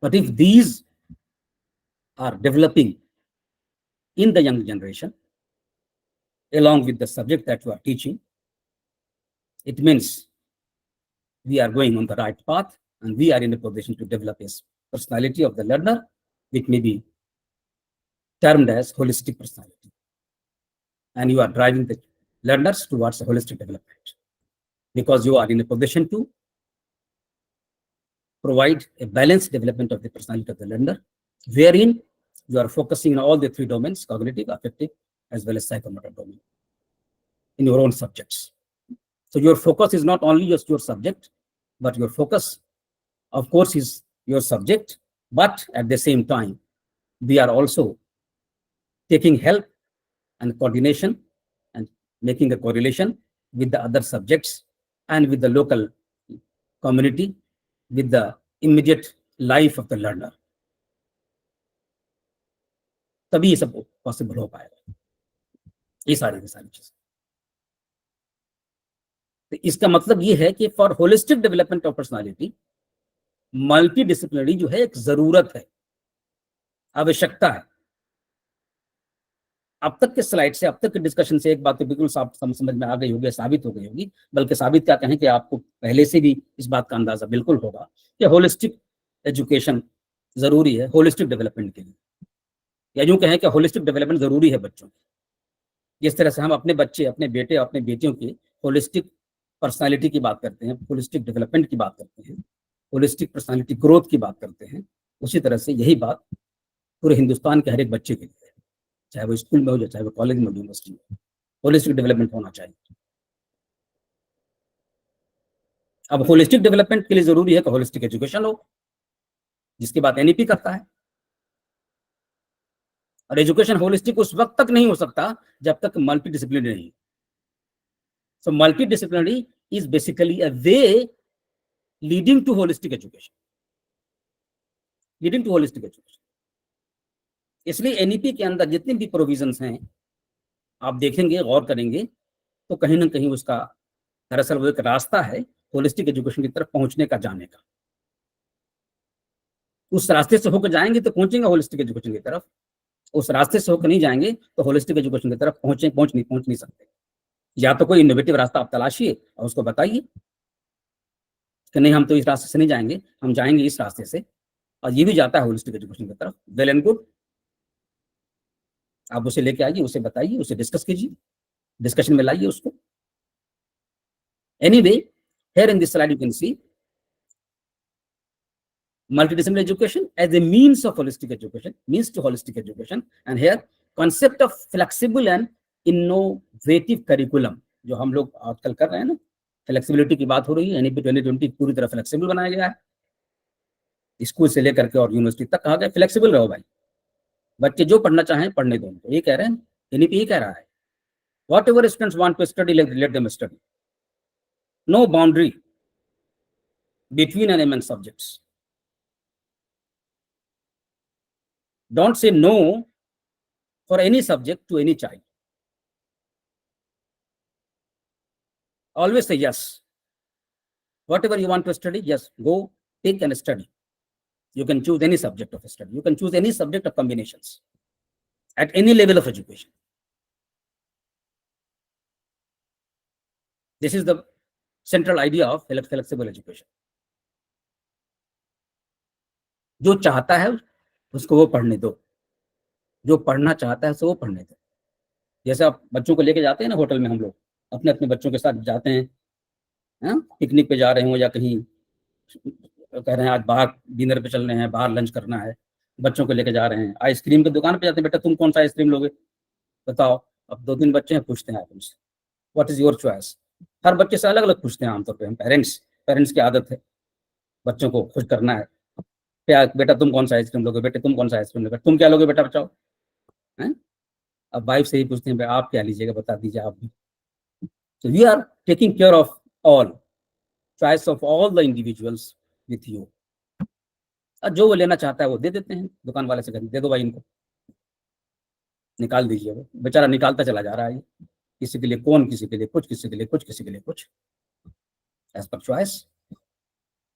But if these are developing in the young generation, along with the subject that you are teaching, it means we are going on the right path and we are in a position to develop a personality of the learner, which may be termed as holistic personality. And you are driving the learners towards a holistic development because you are in a position to provide a balanced development of the personality of the learner, wherein you are focusing on all the three domains, cognitive, affective, as well as psychomotor domain, in your own subjects. So your focus is not only just your subject, but your focus, of course, is your subject, but at the same time, we are also taking help and coordination and making a correlation with the other subjects and with the local community, with the immediate life of the learner. तभी ये सब पॉसिबल हो पाएगा, ये सारी चीजें. तो इसका मतलब ये है कि for holistic development of personality multi disciplinary जो है एक जरूरत है, आवश्यकता है. अब तक के स्लाइड से, अब तक के डिस्कशन से एक बात तो बिल्कुल समझ में आ गई होगी, साबित हो गई होगी, बल्कि साबित क्या कहें कि आपको पहले से भी इस बात का अंदाजा बिल्कुल होगा कि होलिस्टिक एजुकेशन जरूरी है होलिस्टिक डेवलपमेंट के लिए, या यूं कहें कि होलिस्टिक डेवलपमेंट जरूरी है बच्चों की. जिस तरह से हम अपने बच्चे, अपने बेटे, अपने बेटियों की होलिस्टिक पर्सनालिटी की बात करते हैं, होलिस्टिक डेवलपमेंट की बात करते हैं, होलिस्टिक पर्सनालिटी ग्रोथ की बात करते हैं, उसी तरह से यही बात पूरे हिंदुस्तान के हर एक बच्चे के लिए है, चाहे वो स्कूल में हो, चाहे वो कॉलेज में हो, यूनिवर्सिटी में, होलिस्टिक डेवलपमेंट होना चाहिए. अब होलिस्टिक डेवलपमेंट के लिए जरूरी है कि होलिस्टिक एजुकेशन हो, जिसकी बात एनईपी करता है. और एजुकेशन होलिस्टिक उस वक्त तक नहीं हो सकता जब तक मल्टी डिसिप्लिनरी नहीं. So multidisciplinary is basically a way leading to holistic education. Leading to holistic education. इसलिए एनईपी के अंदर जितनी भी प्रोविजंस हैं आप देखेंगे, गौर करेंगे, तो कहीं ना कहीं उसका दरअसल वो एक रास्ता है होलिस्टिक एजुकेशन की तरफ पहुंचने का, जाने का. उस रास्ते से होकर जाएंगे तो पहुंचेंगे होलिस्टिक एजुकेशन की तरफ, उस रास्ते से होकर नहीं जाएंगे तो होलिस्टिक एजुकेशन की तरफ पहुंच नहीं सकते. या तो कोई इनोवेटिव रास्ता आप तलाशिए और उसको बताइए कि नहीं, हम तो इस रास्ते से नहीं जाएंगे, हम जाएंगे इस रास्ते से, और ये भी जाता है होलिस्टिक एजुकेशन की तरफ, वेल एंड गुड. आप उसे लेके आइए, उसे बताइए, उसे डिस्कस कीजिए, डिस्कशन में लाइए उसको। Anyway, here in this slide you can see multidisciplinary education as a means of holistic education, means to holistic education, and here concept of flexible and innovative curriculum जो हम लोग आजकल कर रहे हैं ना, फ्लेक्सिबिलिटी की बात हो रही है। एनईपी 2020 पूरी तरह फ्लेक्सिबल बनाया गया है, स्कूल से लेकर के और यूनिवर्सिटी तक कहा गया फ्लेक्सिबल रहो भाई, बच्चे जो पढ़ना चाहें पढ़ने दो उनको, ये कह रहे हैं एनईपी, ये कह रहा है whatever students want to study let them study, no boundary between and among subjects. Don't say no for any subject to any child. Always say yes. Whatever you want to study, yes, go take and study. You can choose any subject of study. You can choose any subject of combinations at any level of education. This is the central idea of flexible education. जो चाहता है उसको वो पढ़ने दो, जो पढ़ना चाहता है उसे वो पढ़ने दो। जैसे आप बच्चों को लेके जाते हैं ना होटल में, हम लोग अपने अपने बच्चों के साथ जाते हैं, पिकनिक पे जा रहे हो या कहीं कह रहे हैं आज बाहर डिनर पे चल रहे हैं, बाहर लंच करना है, बच्चों को लेके जा रहे हैं, आइसक्रीम की दुकान पे जाते हैं, बेटा तुम कौन सा आइसक्रीम लोगे बताओ। अब 2-3 बच्चे हैं, पूछते हैं आप उनसे व्हाट इज योर चॉइस। हर बच्चे से अलग अलग पूछते हैं आमतौर पर हम पेरेंट्स की आदत है बच्चों को खुश करना है। क्या बेटा तुम कौन सा आइसक्रीम लोगे, बेटे तुम कौन सा आइसक्रीम लोगे, तुम क्या लोगे बेटा बताओ। अब वाइफ से ही पूछते हैं आप क्या लीजिएगा बता दीजिए आप भी। So we are taking care of all choice of all the individuals with you. और जो वो लेना चाहता है वो दे देते हैं, दुकान वाले से कहते दे दो भाई इनको, निकाल दीजिए। वो बेचारा निकालता चला जा रहा है, किसी के लिए कौन, किसी के लिए कुछ, किसी के लिए कुछ, किसी के लिए कुछ, एज पर चॉइस।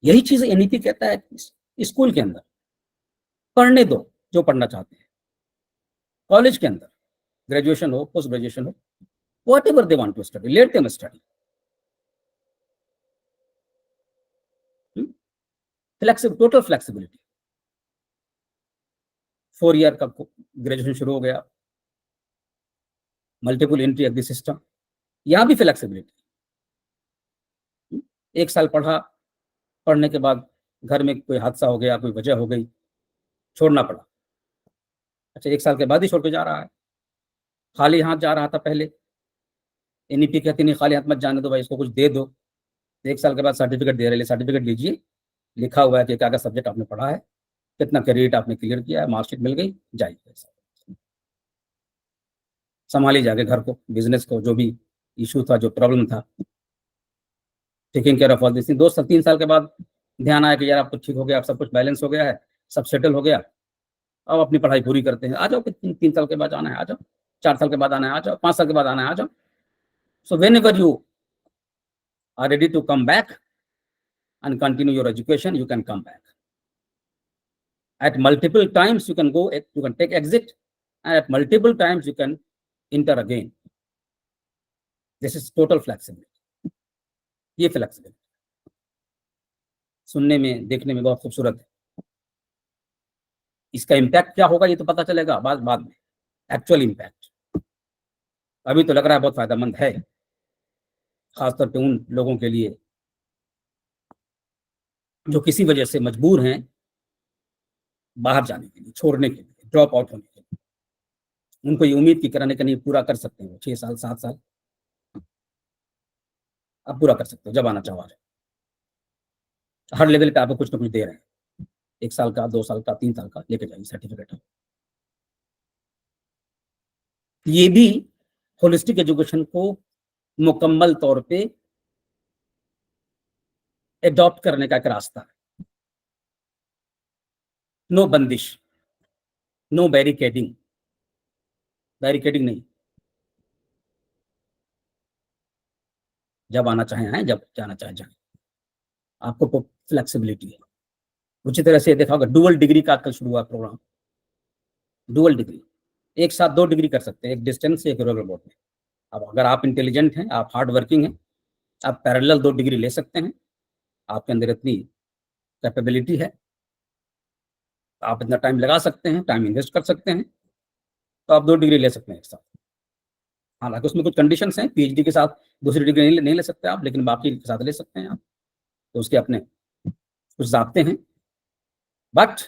यही चीज एनईपी कहता है स्कूल के अंदर पढ़ने दो जो पढ़ना चाहते हैं, कॉलेज के अंदर ग्रेजुएशन हो पोस्ट ग्रेजुएशन हो, whatever they want to study, let them study. Flexible, total flexibility. 4 year का ग्रेजुएशन शुरू हो गया, multiple entry of the system, यहां भी फ्लेक्सिबिलिटी। 1 साल पढ़ा, पढ़ने के बाद घर में कोई हादसा हो गया, कोई वजह हो गई, छोड़ना पड़ा। अच्छा 1 साल के बाद ही छोड़ के जा रहा है, खाली हाथ जा रहा था पहले। एनईपी कहती नहीं खाली हाथ मत जाने दो भाई, इसको कुछ दे दो। 1 साल के बाद सर्टिफिकेट दे रहे, सर्टिफिकेट लीजिए, लिखा हुआ है कि क्या क्या सब्जेक्ट आपने पढ़ा है, कितना क्रेडिट आपने क्लियर किया है, मार्कशीट मिल गई, जाइए संभाली जाके घर को, बिजनेस को, जो भी इशू था, जो प्रॉब्लम था, taking care of all this. 2-3 साल के बाद ध्यान आया कि यार अब तो ठीक हो गया, अब सब कुछ बैलेंस हो गया है, सब सेटल हो गया, अब अपनी पढ़ाई पूरी करते हैं। आ जाओ 3 साल के बाद आना है आ जाओ, 4 साल के बाद आना है आ जाओ, 5 साल के बाद आना है आ जाओ। So whenever you are ready to come back and continue your education, you can come back. At multiple times you can go, you can take exit, and at multiple times you can enter again. This is total flexibility. ये flexibility सुनने में देखने में बहुत खूबसूरत है, इसका इम्पैक्ट क्या होगा ये तो पता चलेगा बाद में, एक्चुअल इम्पैक्ट। अभी तो लग रहा है बहुत फायदेमंद है, खासतौर पे उन लोगों के लिए जो किसी वजह से मजबूर हैं बाहर जाने के लिए, छोड़ने के लिए, ड्रॉप आउट होने के लिए। उनको ये उम्मीद की कराने का नहीं, पूरा कर सकते हैं 6 साल 7 साल, आप पूरा कर सकते हो जब आना चाहो। हर लेवल पे आपको कुछ ना कुछ दे रहे हैं, 1 साल का, 2 साल का, 3 साल का, लेके जाइए सर्टिफिकेट। ये भी होलिस्टिक एजुकेशन को मुकम्मल तौर पे एडॉप्ट करने का एक रास्ता है। नो बंदिश, नो बैरिकेडिंग, बैरिकेडिंग नहीं, जब आना चाहे आए, जब जाना चाहे जाए, आपको फ्लेक्सिबिलिटी है। उसी तरह से देखा होगा डुअल डिग्री का आजकल शुरू हुआ प्रोग्राम, डुअल डिग्री, एक साथ 2 डिग्री कर सकते हैं, एक डिस्टेंस से एक रेगुलर बोर्ड में। अब अगर आप इंटेलिजेंट हैं, आप हार्ड वर्किंग हैं, आप पैरेलल 2 डिग्री ले सकते हैं, आपके अंदर इतनी कैपेबिलिटी है, आप इतना टाइम लगा सकते हैं, टाइम इन्वेस्ट कर सकते हैं, तो आप 2 डिग्री ले सकते हैं एक साथ। हालांकि उसमें कुछ कंडीशंस हैं, पीएचडी के साथ दूसरी डिग्री नहीं ले सकते आप, लेकिन बाकी के साथ ले सकते हैं आप, तो उसके अपने कुछ ज़ाब्ते हैं। But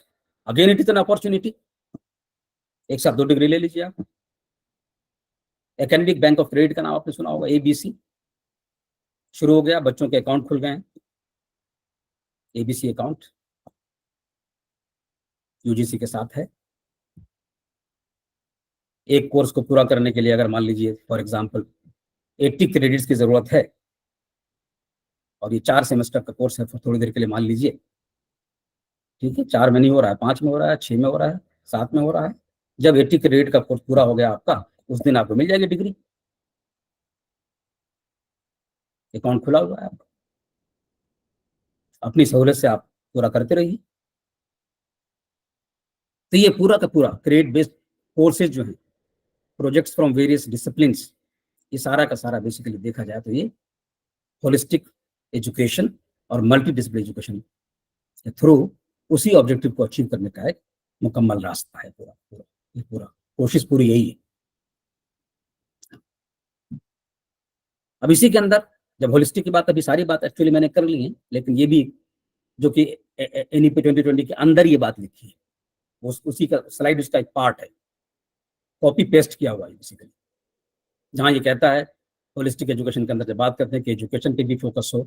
again it is an opportunity, एक साथ 2 डिग्री ले लीजिए आप। एकेडमिक बैंक ऑफ क्रेडिट का नाम आपने सुना होगा, एबीसी शुरू हो गया, बच्चों के अकाउंट खुल गए हैं, एबीसी अकाउंट यूजीसी के साथ है। एक कोर्स को पूरा करने के लिए अगर मान लीजिए फॉर एग्जांपल 80 क्रेडिट्स की जरूरत है और ये 4 सेमेस्टर का कोर्स है, थोड़ी देर के लिए मान लीजिए, ठीक है, 4 में नहीं हो रहा है, 5 में हो रहा है, 6 में हो रहा है, 7 में हो रहा है, जब 80 क्रेडिट का कोर्स पूरा हो गया आपका, उस दिन आपको मिल जाएगी डिग्री, अकाउंट खुला हुआ है आपका, अपनी सहूलियत से आप पूरा करते रहिए। तो ये पूरा का पूरा क्रेडिट बेस्ड कोर्सेज जो है, प्रोजेक्ट्स फ्रॉम वेरियस डिसिप्लिन्स, ये सारा का सारा बेसिकली देखा जाए तो ये होलिस्टिक एजुकेशन और मल्टी डिसिप्लिन एजुकेशन के थ्रू उसी ऑब्जेक्टिव को अचीव करने का एक मुकम्मल रास्ता है। पूरा कोशिश पूरी यही है। अब इसी के अंदर जब होलिस्टिक की बात, अभी सारी बात एक्चुअली मैंने कर ली है, लेकिन ये भी जो कि एनईपी 2020 के अंदर ये बात लिखी है, उसी का स्लाइड उसका एक पार्ट है, कॉपी पेस्ट किया हुआ है बेसिकली, जहाँ ये कहता है होलिस्टिक एजुकेशन के अंदर जब बात करते हैं कि एजुकेशन पे भी फोकस हो,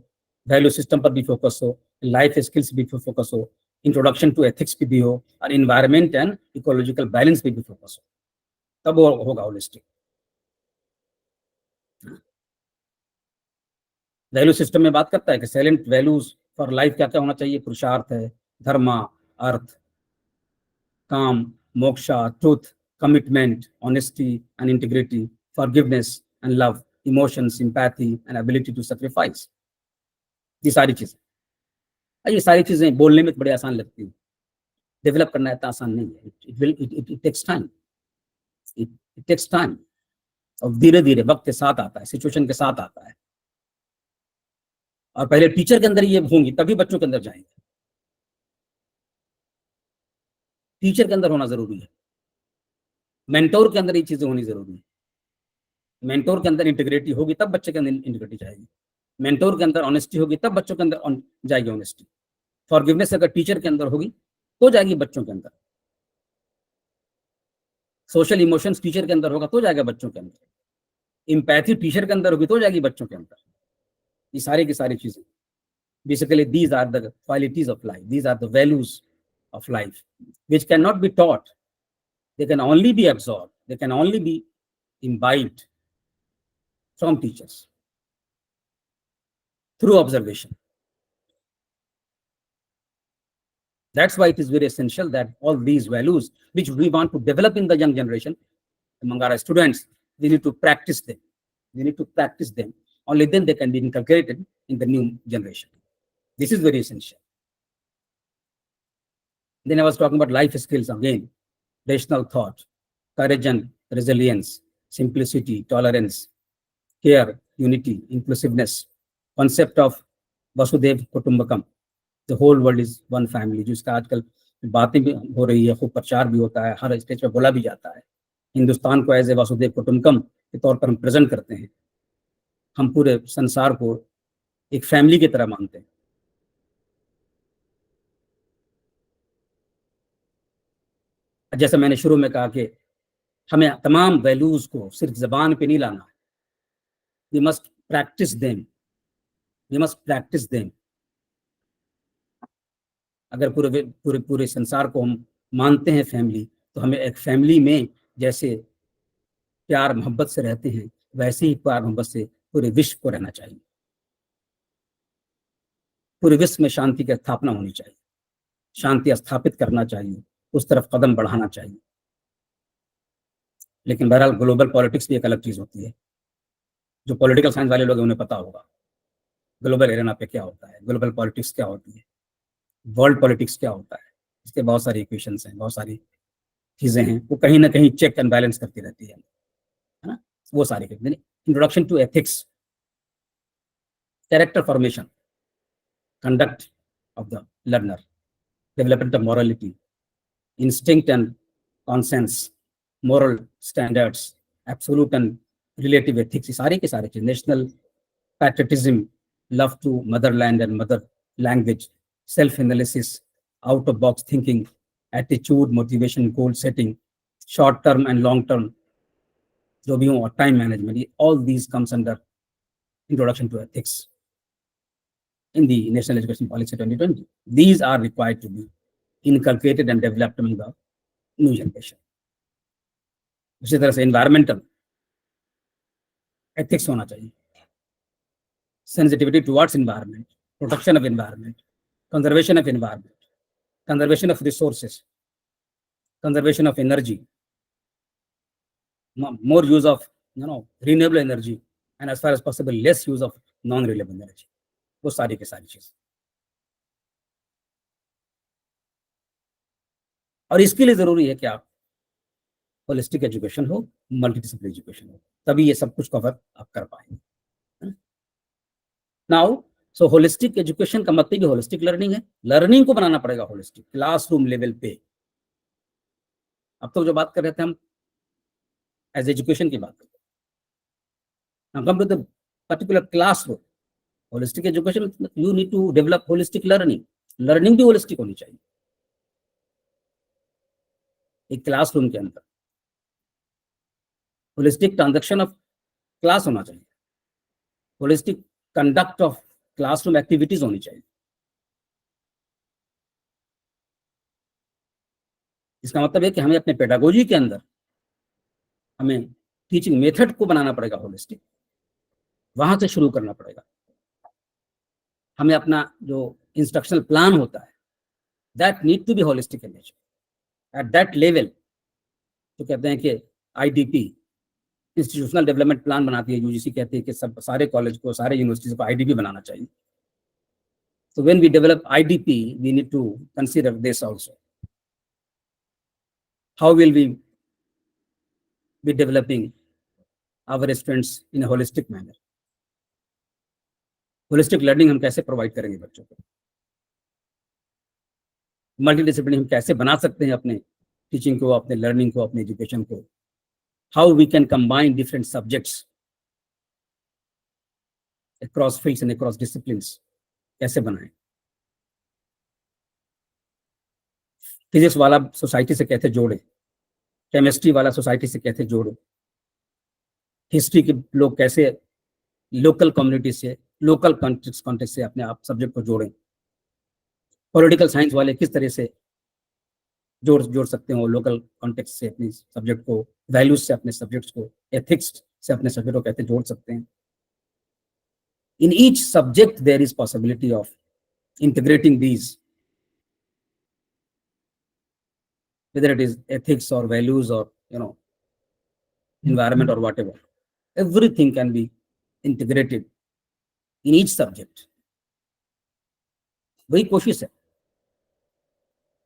वैल्यू सिस्टम पर भी फोकस हो, लाइफ स्किल्स भी फोकस हो, इंट्रोडक्शन टू एथिक्स पे भी हो, और इन्वायरमेंट एंड इकोलॉजिकल बैलेंस पे भी फोकस हो, तब वो होगा होलिस्टिक। वैल्यू सिस्टम में बात करता है कि सैलेंट वैल्यूज फॉर लाइफ क्या क्या होना चाहिए, पुरुषार्थ है, dharma, artha, kama, moksha, truth, commitment, honesty and integrity, forgiveness and love, emotion, sympathy and ability to sacrifice. ये सारी चीजें बोलने में बड़े आसान लगती है, डेवलप करना इतना आसान नहीं है। It takes time, it takes time, और धीरे धीरे वक्त के साथ आता है, सिचुएशन के साथ आता है, और पहले टीचर के अंदर ये होंगी तभी बच्चों के अंदर जाएंगे। टीचर के अंदर होना जरूरी है, मेंटोर के अंदर ये चीजें होनी जरूरी है। मेंटोर के अंदर इंटीग्रिटी होगी तब बच्चे के अंदर इंटीग्रिटी जाएगी, मेंटोर के अंदर ऑनेस्टी होगी तब बच्चों के अंदर जाएगी ऑनेस्टी, फॉरगिवनेस अगर टीचर के अंदर होगी तो जाएगी बच्चों के अंदर, सोशल इमोशंस टीचर के अंदर होगा तो जाएगा बच्चों के अंदर, इम्पैथी टीचर के अंदर होगी तो जाएगी बच्चों के अंदर। ये सारी की सारी चीजें basically these are the qualities of life, these are the values of life which cannot be taught, they can only be absorbed, they can only be imbibed from teachers through observation. That's why it is very essential that all these values which we want to develop in the young generation among our students, we need to practice them, only then they can be inculcated in the new generation. This is very essential. Then I was talking about life skills again, rational thought, courage and resilience, simplicity, tolerance, care, unity, inclusiveness, concept of Vasudev Kutumbakam, the whole world is one family, जिसका आजकल बातें भी हो रही है, खूब प्रचार भी होता है, हर स्टेज पर बोला भी जाता है। हिंदुस्तान को एज ए वासुदेव कुटुंबकम के तौर पर हम प्रेजेंट करते हैं, हम पूरे संसार को एक फैमिली की तरह मानते हैं। जैसे मैंने शुरू में कहा कि हमें तमाम वैल्यूज को सिर्फ जबान पे नहीं लाना है, वी मस्ट प्रैक्टिस देम, अगर पूरे संसार को हम मानते हैं फैमिली, तो हमें एक फैमिली में जैसे प्यार मोहब्बत से रहते हैं वैसे ही प्यार मोहब्बत से पूरे विश्व को रहना चाहिए, पूरे विश्व में शांति की स्थापना होनी चाहिए, शांति स्थापित करना चाहिए, उस तरफ कदम बढ़ाना चाहिए। लेकिन बहरहाल ग्लोबल पॉलिटिक्स भी एक अलग चीज होती है, जो पॉलिटिकल साइंस वाले लोग उन्हें पता होगा ग्लोबल एरेना पे क्या होता है, ग्लोबल पॉलिटिक्स क्या होती है, वर्ल्ड पॉलिटिक्स क्या होता है, इसके बहुत सारी इक्वेशंस हैं, बहुत सारी चीजें हैं, वो कहीं ना कहीं चेक एंड बैलेंस करती रहती है ना, वो सारी। Introduction to ethics, character formation, conduct of the learner, development of morality, instinct and conscience, moral standards, absolute and relative ethics, ये सारे के सारे चीज, national patriotism, love to motherland and mother language, self-analysis, out-of-box thinking, attitude, motivation, goal setting, short-term and long-term, जो भी हो, और time management, all these comes under introduction to ethics in the National Education Policy 2020. These are required to be inculcated and developed among the new generation. उसी तरह से environmental ethics होना चाहिए, sensitivity towards environment, protection of environment, conservation of environment, conservation of resources, conservation of energy, more use of renewable energy, and as far as possible less use of non-renewable energy. वो सारी की सारी चीज, और इसके लिए जरूरी है कि आप होलिस्टिक एजुकेशन हो, मल्टीडिसिप्लिनरी एजुकेशन हो, तभी ये सब कुछ कवर आप कर पाएंगे. नाउ सो होलिस्टिक एजुकेशन का मतलब भी होलिस्टिक लर्निंग है. लर्निंग को बनाना पड़ेगा होलिस्टिक, क्लासरूम लेवल पे. अब तो जो बात कर रहे थे हम एज एजुकेशन की बात करते हैं, come to the particular classroom. Holistic education, you need to develop holistic learning. Learning भी होलिस्टिक होनी चाहिए. एक क्लासरूम के अंदर होलिस्टिक ट्रांजैक्शन ऑफ क्लास होना चाहिए, holistic conduct of classroom activities होनी चाहिए. इसका मतलब है कि हमें अपने पेडागोजी के अंदर हमें टीचिंग मेथड को बनाना पड़ेगा होलिस्टिक, वहां से शुरू करना पड़ेगा. हमें अपना जो इंस्ट्रक्शनल प्लान होता है, that need to be holistic in nature. At that level तो कहते हैं कि आईडीपी, इंस्टीट्यूशनल डेवलपमेंट प्लान बनाती है यूजीसी, कहती है कि सब सारे कॉलेज को, सारे यूनिवर्सिटीज को आईडीपी बनाना चाहिए. So when we develop IDP, we need to consider this also. How will we be developing our students in a holistic manner? Holistic learning हम कैसे प्रोवाइड करेंगे बच्चों को? मल्टीडिसिप्लिनरी हम कैसे बना सकते हैं अपने टीचिंग को, अपने लर्निंग को, अपने एजुकेशन को? How we can combine different subjects across fields and across disciplines, कैसे बनाएं? फिजिक्स वाला सोसाइटी से कैसे जोड़े, केमिस्ट्री वाला सोसाइटी से कैसे जोड़े, हिस्ट्री के लोग कैसे लोकल कम्युनिटी से, लोकल कॉन्टेक्स्ट से अपने आप सब्जेक्ट को जोड़ें, पॉलिटिकल साइंस वाले किस तरह से जोड़ सकते हो लोकल कॉन्टेक्स्ट से अपने सब्जेक्ट को, वैल्यूज से अपने सब्जेक्ट्स को, एथिक्स से अपने सब्जेक्ट को कैसे जोड़ सकते हैं. In each subject there is possibility of integrating these, whether it is ethics or values or environment or whatever. Everything can be integrated in each subject. वही कोशिश है,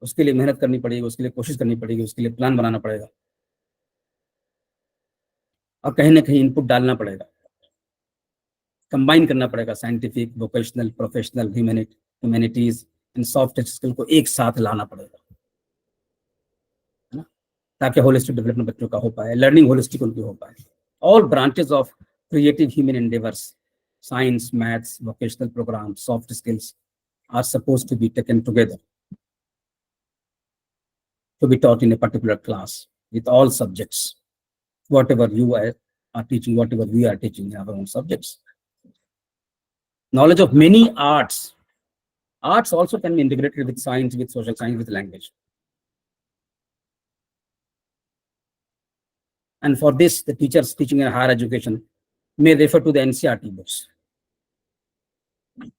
उसके लिए मेहनत करनी पड़ेगी, उसके लिए कोशिश करनी पड़ेगी, उसके लिए प्लान बनाना पड़ेगा और कहीं ना कहीं इनपुट डालना पड़ेगा, कंबाइन करना पड़ेगा. Scientific, vocational, professional, humanities and soft skill को एक साथ लाना पड़ेगा, है ना, ताकि होलिस्टिक डेवलपमेंट बच्चों का हो पाए, लर्निंग होलिस्टिक उनकी हो पाए. All branches of creative human endeavours, science, maths, vocational programme, soft skills are supposed to be taken together to be taught in a particular class with all subjects, whatever you are teaching, whatever we are teaching in our own subjects. Knowledge of many arts also can be integrated with science, with social science, with language. And for this, the teachers teaching in higher education may refer to the NCERT books.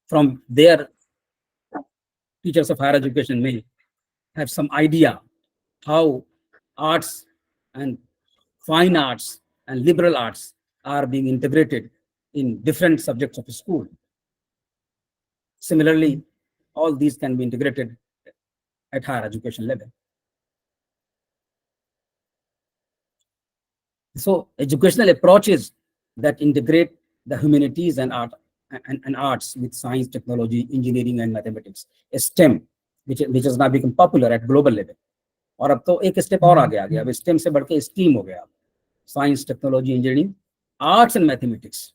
From there, teachers of higher education may have some idea how arts and fine arts and liberal arts are being integrated in different subjects of school. Similarly, all these can be integrated at higher education level. So educational approaches that integrate the humanities and arts with science, technology, engineering, and mathematics, STEM, which has now become popular at global level. और अब तो एक स्टेप और आगे आ गया, अब स्टेम से बढ़ के स्टीम हो गया, science, technology, engineering, arts and mathematics,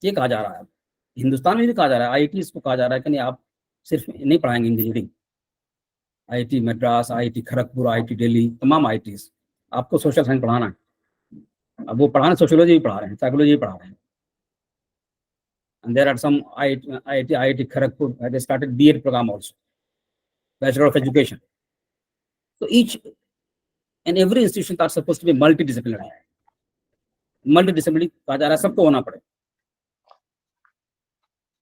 ये कहा जा रहा है। हिंदुस्तान में भी कहा जा रहा है, आईआईटी इसको कहा जा रहा है कि नहीं, आप सिर्फ नहीं पढ़ाएंगे engineering, IIT Madras, IIT Kharagpur, IIT Delhi, तमाम आईआईटी आपको सोशल साइंस पढ़ाना है। अब वो पढ़ाना, सोशियोलॉजी भी पढ़ा रहे हैं, साइकोलॉजी भी पढ़ा रहे हैं। And there are some IIT Kharagpur, they started B.Ed program also, Bachelor of Education. So each and every institution are supposed to be multidisciplinary. Multidisciplinary कहा जा रहा है, सबको होना पड़े।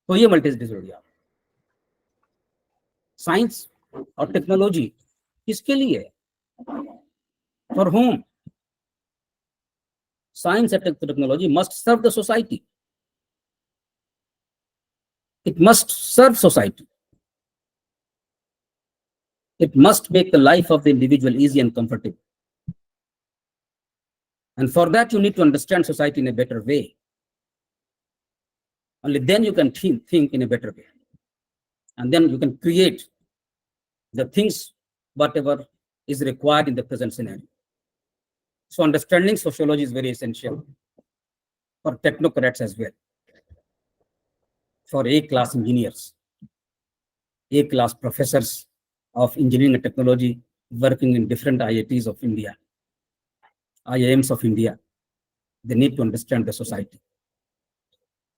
तो ये मल्टीडिसिप्लिनरी है। साइंस और टेक्नोलॉजी किसके लिए? For home? Science and technology must serve the society. It must serve society. It must make the life of the individual easy and comfortable. And for that, you need to understand society in a better way. Only then you can think in a better way. And then you can create the things, whatever is required in the present scenario. So understanding sociology is very essential for technocrats as well, for A-class engineers, A-class professors of engineering and technology working in different IITs of India, IIMs of India. They need to understand the society.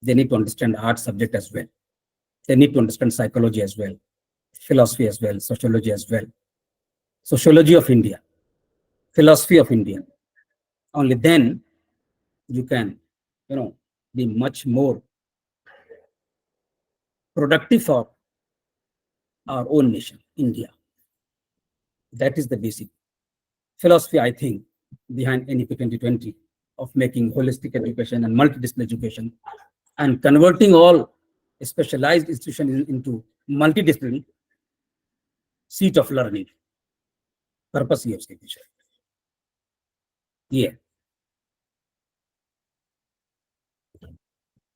They need to understand art subject as well. They need to understand psychology as well, philosophy as well, sociology as well. Sociology of India, philosophy of India. Only then you can, be much more productive for our own nation, India. That is the basic philosophy, I think, behind NEP 2020 of making holistic education and multidisciplinary education and converting all specialized institutions into multidisciplinary seat of learning. Purpose here, yeah.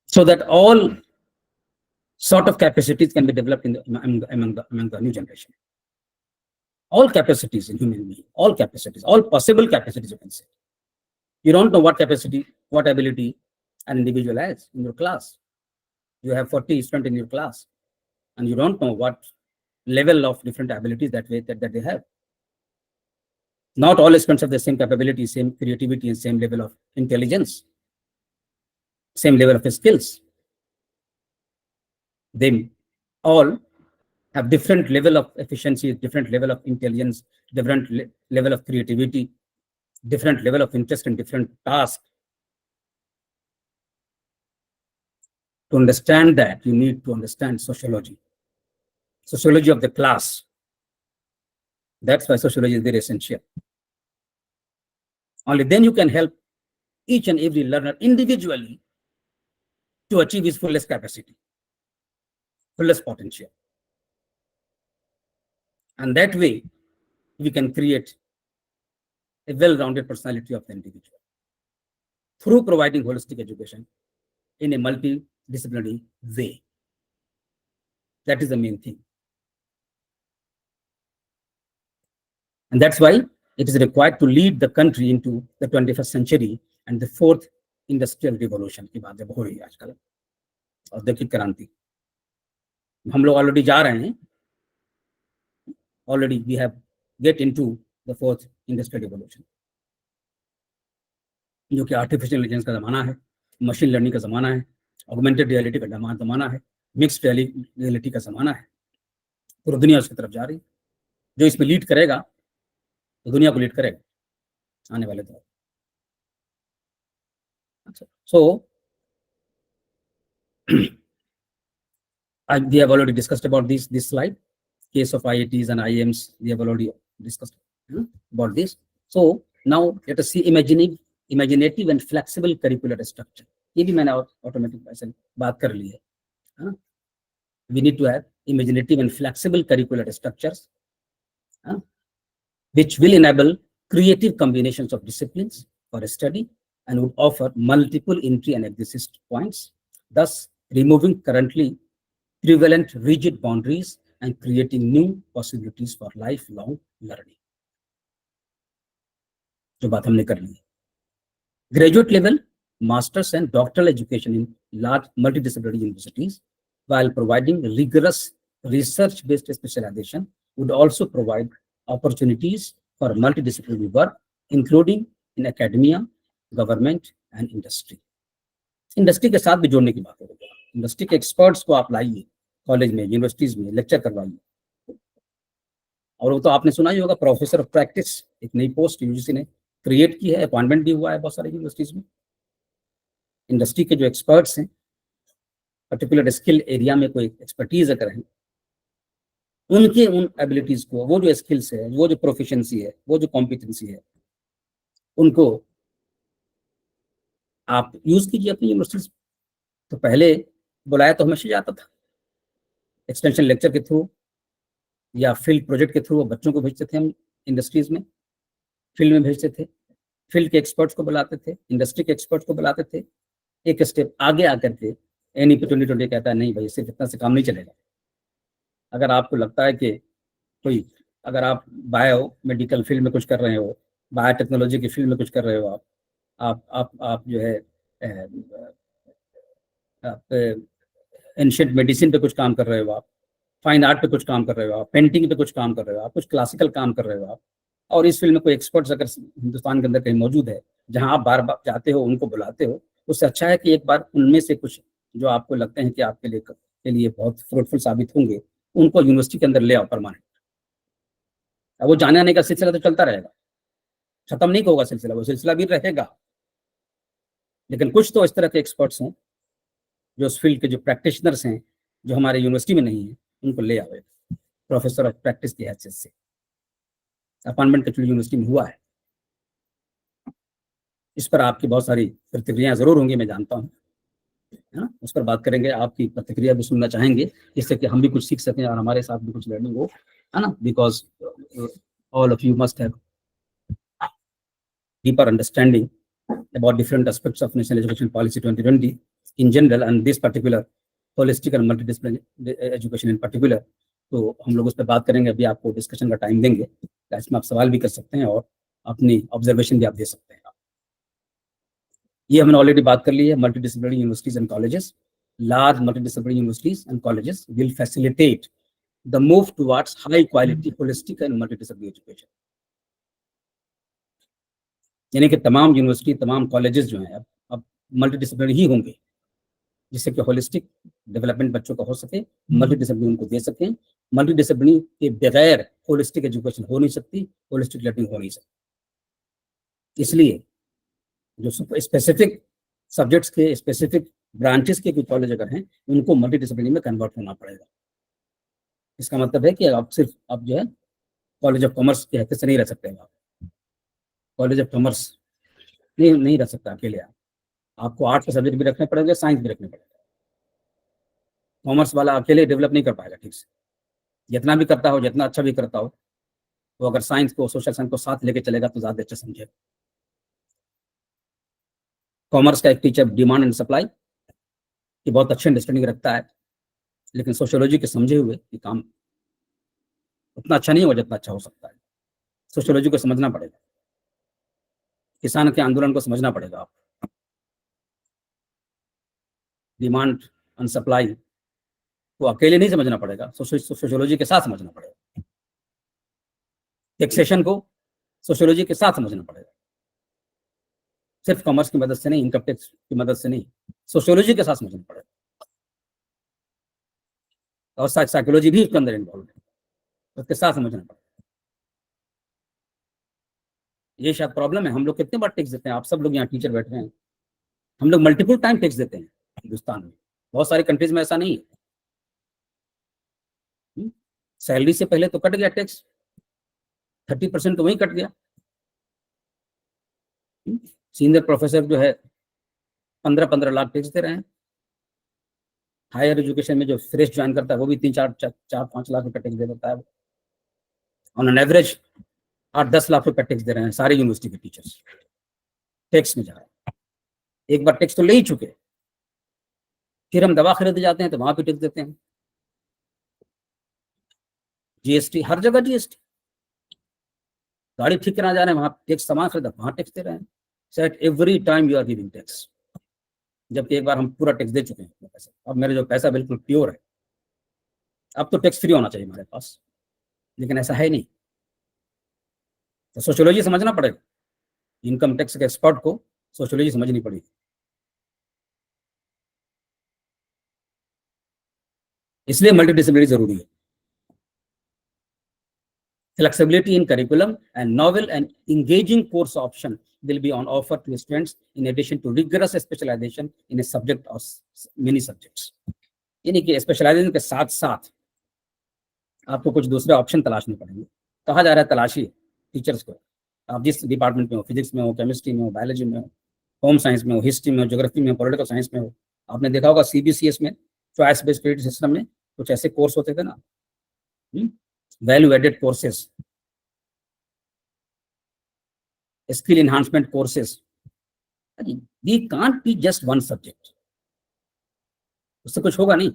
So that all sort of capacities can be developed among the new generation. All capacities in human being, all capacities, all possible capacities, you can say. You don't know what capacity, what ability an individual has in your class. You have 40 students in your class, and you don't know what level of different abilities that they have. Not all students have the same capability, same creativity, and same level of intelligence, same level of skills. They all have different level of efficiency, different level of intelligence, different level of creativity, different level of interest in different tasks. To understand that, you need to understand sociology of the class. That's why sociology is very essential. Only then you can help each and every learner individually to achieve his fullest capacity, fullest potential. And that way, we can create a well-rounded personality of the individual through providing holistic education in a multidisciplinary way. That is the main thing. And that's why it is required to lead the country into the 21st century and the fourth industrial revolution की बात जब हो रही है आजकल, औद्योगिक क्रांति, हम लोग ऑलरेडी जा रहे हैं, already we have get into the fourth industrial revolution, जो कि आर्टिफिशियल इंटेलिजेंस का जमाना है, मशीन लर्निंग का जमाना है, ऑगमेंटेड रियलिटी का जमाना है, मिक्स्ड रियलिटी का जमाना है। पूरी दुनिया उसकी तरफ जा रही है। जो इसमें लीड करेगा तो दुनिया को लीड करेगा आने वाले दौर। So we have already discussed about this slide. Case of IITs and IIMs, we have already discussed about this. So now let us see imaginative and flexible curricular structure. ये भी मैंने ऑटोमेटिक ऐसे बात कर ली है। We need to have imaginative and flexible curricular structures, which will enable creative combinations of disciplines for study and would offer multiple entry and exit points, thus removing currently prevalent rigid boundaries and creating new possibilities for lifelong learning. जो बात हमने कर ली है। Graduate level masters and doctoral education in large multidisciplinary universities while providing rigorous research-based specialization would also provide opportunities for multidisciplinary work, including in academia, government and industry. Industry के साथ भी जोड़ने की बात हो रही है। इंडस्ट्री के एक्सपर्ट्स को आप लाइए कॉलेज में, यूनिवर्सिटीज में, लेक्चर करवाइए। और वो तो आपने सुना ही होगा, प्रोफेसर ऑफ प्रैक्टिस एक नई पोस्ट यूजीसी ने क्रिएट की है, अपॉइंटमेंट भी हुआ है बहुत सारे यूनिवर्सिटीज में। इंडस्ट्री के जो एक्सपर्ट्स हैं, पर्टिकुलर स्किल एरिया में कोई एक्सपर्टीज अगर है, उनके उन एबिलिटीज को, वो जो स्किल्स है, वो जो प्रोफिशिएंसी है, वो जो कॉम्पिटेंसी है, उनको आप यूज कीजिए अपनी यूनिवर्सिटीज। तो पहले बुलाया तो हमेशा जाता था एक्सटेंशन लेक्चर के थ्रू या फील्ड प्रोजेक्ट के थ्रू, बच्चों को भेजते थे हम इंडस्ट्रीज में, फील्ड में भेजते थे, फील्ड के एक्सपर्ट्स को बुलाते थे, इंडस्ट्री के एक्सपर्ट्स को बुलाते थे। एक स्टेप आगे आकर के एनईपी 2020 कहता है नहीं भाई, सिर्फ इतना से काम नहीं चलेगा। अगर आपको लगता है कि कोई, अगर आप बायो मेडिकल फील्ड में कुछ कर रहे हो, बायोटेक्नोलॉजी की फील्ड में कुछ कर रहे हो, आप जो है आप एंशिएंट मेडिसिन पे कुछ काम कर रहे हो, आप फाइन आर्ट पे कुछ काम कर रहे हो, आप पेंटिंग पे कुछ काम कर रहे हो, आप कुछ क्लासिकल काम कर रहे हो आप, और इस फील्ड में कोई एक्सपर्ट्स अगर हिंदुस्तान के अंदर कहीं मौजूद है जहां आप बार बार जाते हो, उनको बुलाते हो, उससे अच्छा है कि एक बार उनमें से कुछ जो आपको लगते हैं कि आपके लिए बहुत फ्रूटफुल साबित होंगे, उनको यूनिवर्सिटी के अंदर ले आओ परमानेंट। अब वो जाने आने का सिलसिला तो चलता रहेगा, खत्म नहीं होगा सिलसिला, वो सिलसिला भी रहेगा, लेकिन कुछ तो इस तरह के एक्सपर्ट्स हैं जो उस फील्ड के जो प्रैक्टिशनर्स हैं, जो हमारे यूनिवर्सिटी में नहीं है, उनको ले आवे प्रोफेसर ऑफ प्रैक्टिस की हैसियत से। अपॉइंटमेंट एक्चुअली यूनिवर्सिटी में हुआ है। इस पर आपकी बहुत सारी प्रतिक्रियाएं जरूर होंगी, मैं जानता हूँ, है ना। उस पर बात करेंगे, आपकी प्रतिक्रिया भी सुनना चाहेंगे, जिससे कि हम भी कुछ सीख सकें और हमारे साथ भी कुछ लर्निंग हो, है ना। Because all of you must have deeper understanding about different aspects of National Education Policy 2020 in general and this particular holistic and multidisciplinary education in particular। तो हम लोग उस पर बात करेंगे, अभी आपको डिस्कशन का टाइम देंगे, इसमें आप सवाल भी कर सकते हैं और अपनी ऑब्जर्वेशन भी आप दे सकते हैं। ये हमने ऑलरेडी बात कर ली है, multidisciplinary universities and colleges, large multidisciplinary universities and colleges will facilitate the move towards high quality holistic and multidisciplinary education. यानी कि तमाम यूनिवर्सिटी, तमाम कॉलेजेस जो हैं अब मल्टीडिसिप्लिनरी ही होंगे, जिससे कि होलिस्टिक डेवलपमेंट बच्चों का हो सके, मल्टीडिसिप्लिनरी उनको दे सकें। मल्टीडिसिप्लिनरी के बगैर होलिस्टिक एजुकेशन हो नहीं सकती, होलिस्टिक लर्निंग हो नहीं सकती। इसलिए जो स्पेसिफिक सब्जेक्ट्स के, स्पेसिफिक ब्रांचेस के कुछ कॉलेज अगर हैं, उनको मल्टीडिसिप्लिनरी में कन्वर्ट होना पड़ेगा। इसका मतलब है कि आप सिर्फ आप जो है कॉलेज ऑफ कॉमर्स के हैसियत से नहीं रह सकते हैं। आप कॉलेज ऑफ कॉमर्स नहीं रह सकता अकेले। आपको आर्ट्स के सब्जेक्ट भी रखने पड़ेंगे, साइंस भी रखने पड़ेगा। कॉमर्स वाला अकेले डेवलप नहीं कर पाएगा ठीक से, जितना भी करता हो, जितना अच्छा भी करता हो, तो अगर साइंस को, सोशल साइंस को साथ लेके चलेगा तो ज्यादा अच्छा समझेगा। कॉमर्स का एक टीचर डिमांड एंड सप्लाई की बहुत अच्छी अंडरस्टैंडिंग रखता है, लेकिन सोशियोलॉजी के समझे हुए ये काम उतना अच्छा नहीं होगा जितना अच्छा हो सकता है। सोशियोलॉजी को समझना पड़ेगा, किसान के आंदोलन को समझना पड़ेगा, आप डिमांड एंड सप्लाई को अकेले नहीं समझना पड़ेगा, सोशियोलॉजी के साथ समझना पड़ेगा। टैक्सेशन को सोशियोलॉजी के साथ समझना पड़ेगा, सिर्फ कॉमर्स की मदद से नहीं, इनकम टैक्स की मदद से नहीं, सोशियोलॉजी के साथ समझना पड़ेगा। और साइकोलॉजी भी उसके अंदर इन्वॉल्व है, उसके साथ समझना पड़ेगा। ये शायद प्रॉब्लम है, हम लोग कितने बार टैक्स देते हैं, आप सब लोग यहाँ टीचर बैठ रहे हैं, हम लोग मल्टीपल टाइम टैक्स देते हैं हिंदुस्तान में, बहुत सारी कंट्रीज में ऐसा नहीं है। सैलरी से पहले तो कट गया टैक्स, 30% तो वहीं कट गया। सीनियर प्रोफेसर जो है 15-15 लाख टैक्स दे रहे हैं। हायर एजुकेशन में जो फ्रेश ज्वाइन करता है वो भी 3-4-5 लाख रुपए टैक्स दे देता है। ऑन एन एवरेज 8-10 लाख रुपए टैक्स दे रहे हैं सारे यूनिवर्सिटी के टीचर्स, टैक्स में जा रहे हैं। एक बार टैक्स तो ले ही चुके, फिर हम दवा खरीदने जाते हैं तो वहां भी टैक्स देते हैं। जीएसटी, हर जगह जीएसटी। गाड़ी ठीक करा जा रहे हैं, वहां टैक्स, सामान खरीदा वहां टैक्स दे रहे हैं। Set every time you are giving tax, जबकि एक बार हम पूरा टैक्स दे चुके हैं अपने पैसे। अब मेरे जो पैसा बिल्कुल प्योर है, अब तो टैक्स फ्री होना चाहिए हमारे पास, लेकिन ऐसा है नहीं। तो सोशियोलॉजी समझना पड़ेगा, इनकम टैक्स के एक्सपर्ट को सोशियोलॉजी समझनी पड़ेगी। इसलिए मल्टीडिसिप्लिनरी जरूरी है। Flexibility in curriculum and novel and engaging course option will be on offer to students in addition to rigorous specialization in a subject or many subjects. यानी कि स्पेशलाइजेशन के साथ साथ आपको कुछ दूसरे ऑप्शन तलाशने पड़ेंगे। कहा जा रहा है तलाशिए टीचर्स को, आप जिस डिपार्टमेंट में हो, फिजिक्स में हो, केमिस्ट्री में हो, बायोलॉजी में हो, होम साइंस में हो, हिस्ट्री में हो, ज्योग्राफी में हो, पॉलिटिकल साइंस में हो। आपने देखा होगा CBCS में चॉइस बेस्ड क्रेडिट सिस्टम में कुछ ऐसे कोर्स होते थे ना, value added courses, skill enhancement courses. We can't be just one subject, उससे कुछ होगा नहीं।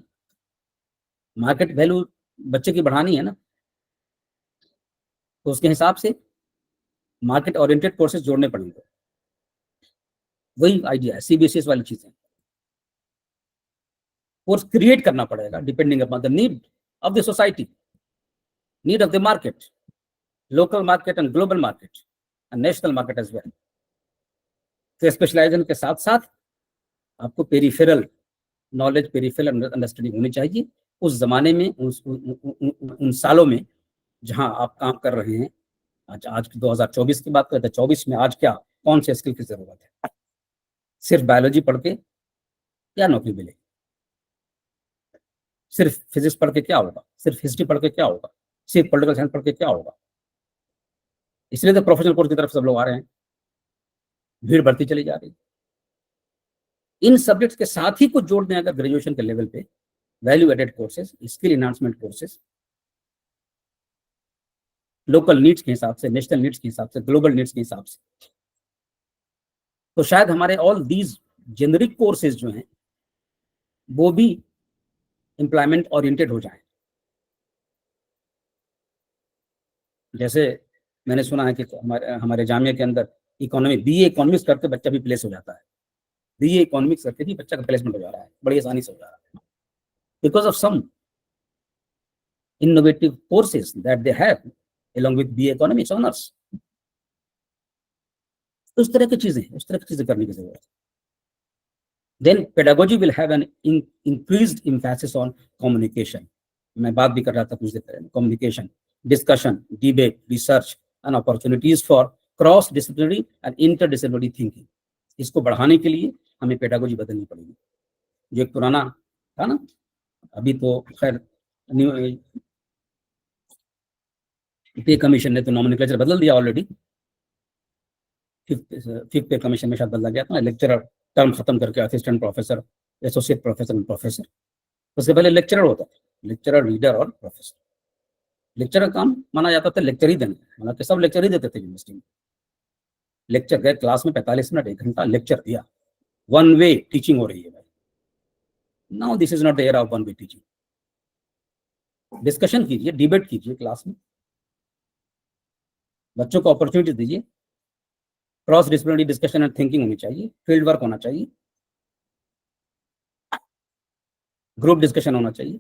मार्केट वैल्यू बच्चे की बढ़ानी है ना, तो उसके हिसाब से मार्केट ओरिएंटेड कोर्सेज जोड़ने पड़ेंगे। वही आइडिया है CBCS वाली चीजें। कोर्स क्रिएट करना पड़ेगा depending upon the need of the society, need of the market, local market and global market and national market as well. तो स्पेशलाइजेशन के साथ साथ आपको पेरिफेरल नॉलेज, पेरिफेरल अंडरस्टैंडिंग होनी चाहिए। उस जमाने में, उन सालों में जहां आप काम कर रहे हैं, आज 2024 की बात करते हैं, 24 में आज क्या, कौन से स्किल की जरूरत है। सिर्फ बायोलॉजी पढ़ के क्या नौकरी मिलेगी, सिर्फ फिजिक्स पढ़ के क्या होगा, सिर्फ हिस्ट्री पढ़ के क्या होगा, सिर्फ पॉलिटिकल साइंस पढ़ के क्या होगा। इसलिए तो प्रोफेशनल कोर्स की तरफ सब लोग आ रहे हैं, भीड़ बढ़ती चली जा रही है। इन सब्जेक्ट्स के साथ ही कुछ जोड़ दें अगर ग्रेजुएशन के लेवल पे, value added courses, skill enhancement courses, local needs के हिसाब से, नेशनल नीड्स के हिसाब से, ग्लोबल नीड्स के हिसाब से, तो शायद हमारे ऑल दीज जेनरिक कोर्सेज जो हैं वो भी एम्प्लॉयमेंट ओरिएंटेड हो जाएं। जैसे मैंने सुना है कि हमारे जामिया के अंदर इकोनॉमी, BA इकोनॉमिक्स करके बच्चा भी प्लेस हो जाता है। BA इकोनॉमिक्स करके भी बच्चा का प्लेसमेंट हो जा रहा है, बड़ी आसानी से हो जा रहा है, because of some innovative courses that they have along with BA economics honors। उस तरह की चीजें करने की जरूरत है। Then pedagogy will have an increased emphasis on communication। मैं बात भी कर रहा था कुछ देर पहले, communication, discussion, debate, research and opportunities for cross disciplinary and interdisciplinary thinking। इसको बढ़ाने के लिए हमें पेडागोजी बदलनी पड़ेगी। जो एक पुराना था ना, अभी तो खैर पे कमीशन ने तो नॉमेनक्लेचर बदल दिया ऑलरेडी। फिफ्थ पे कमीशन में शायद बदला गया था, लेक्चरर टर्म खत्म करके assistant professor, associate professor, professor. उसके पहले लेक्चरर होता था, लेक्चरर, रीडर और प्रोफेसर। लेक्चरर काम माना जाता था लेक्चर ही देना, मतलब कि सब लेक्चर ही देते थे यूनिवर्सिटी में। लेक्चर गए क्लास में 45 मिनट 1 घंटा लेक्चर दिया, वन वे टीचिंग हो रही है भाई। Now this is not the era of one way teaching. Discussion कीजिए, डिबेट कीजिए क्लास में, बच्चों को अपॉर्चुनिटी दीजिए, cross disciplinary discussion and thinking होनी चाहिए, फील्ड वर्क होना चाहिए, ग्रुप डिस्कशन होना चाहिए।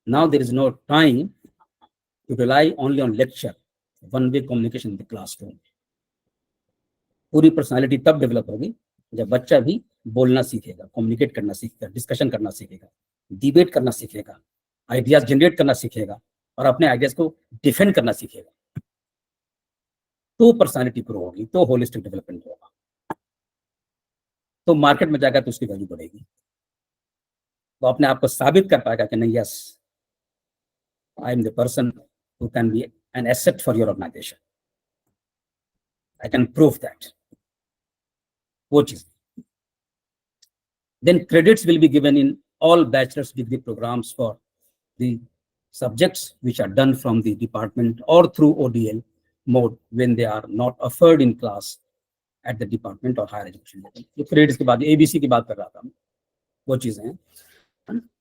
Now there is no time to rely only on lecture, one way communication in the classroom। पूरी पर्सनालिटी तब डेवलप होगी जब बच्चा भी बोलना सीखेगा, कम्युनिकेट करना सीखेगा, डिस्कशन करना सीखेगा, डिबेट करना सीखेगा, आइडियाज जनरेट करना सीखेगा और अपने आइडियाज को डिफेंड करना सीखेगा। तो पर्सनालिटी ग्रो होगी, तो होलिस्टिक डेवलपमेंट होगा, तो मार्केट में जाएगा तो उसकी वैल्यू बढ़ेगी, तो अपने आप को साबित कर पाएगा कि नहीं, yes I am the person who can be an asset for your organization, I can prove that। वो चीज। Then credits will be given in all bachelor's degree programs for the subjects which are done from the department or through ODL mode when they are not offered in class at the department or higher education level। ये credits के बाद ABC की बात कर रहा था, वो चीजें हैं।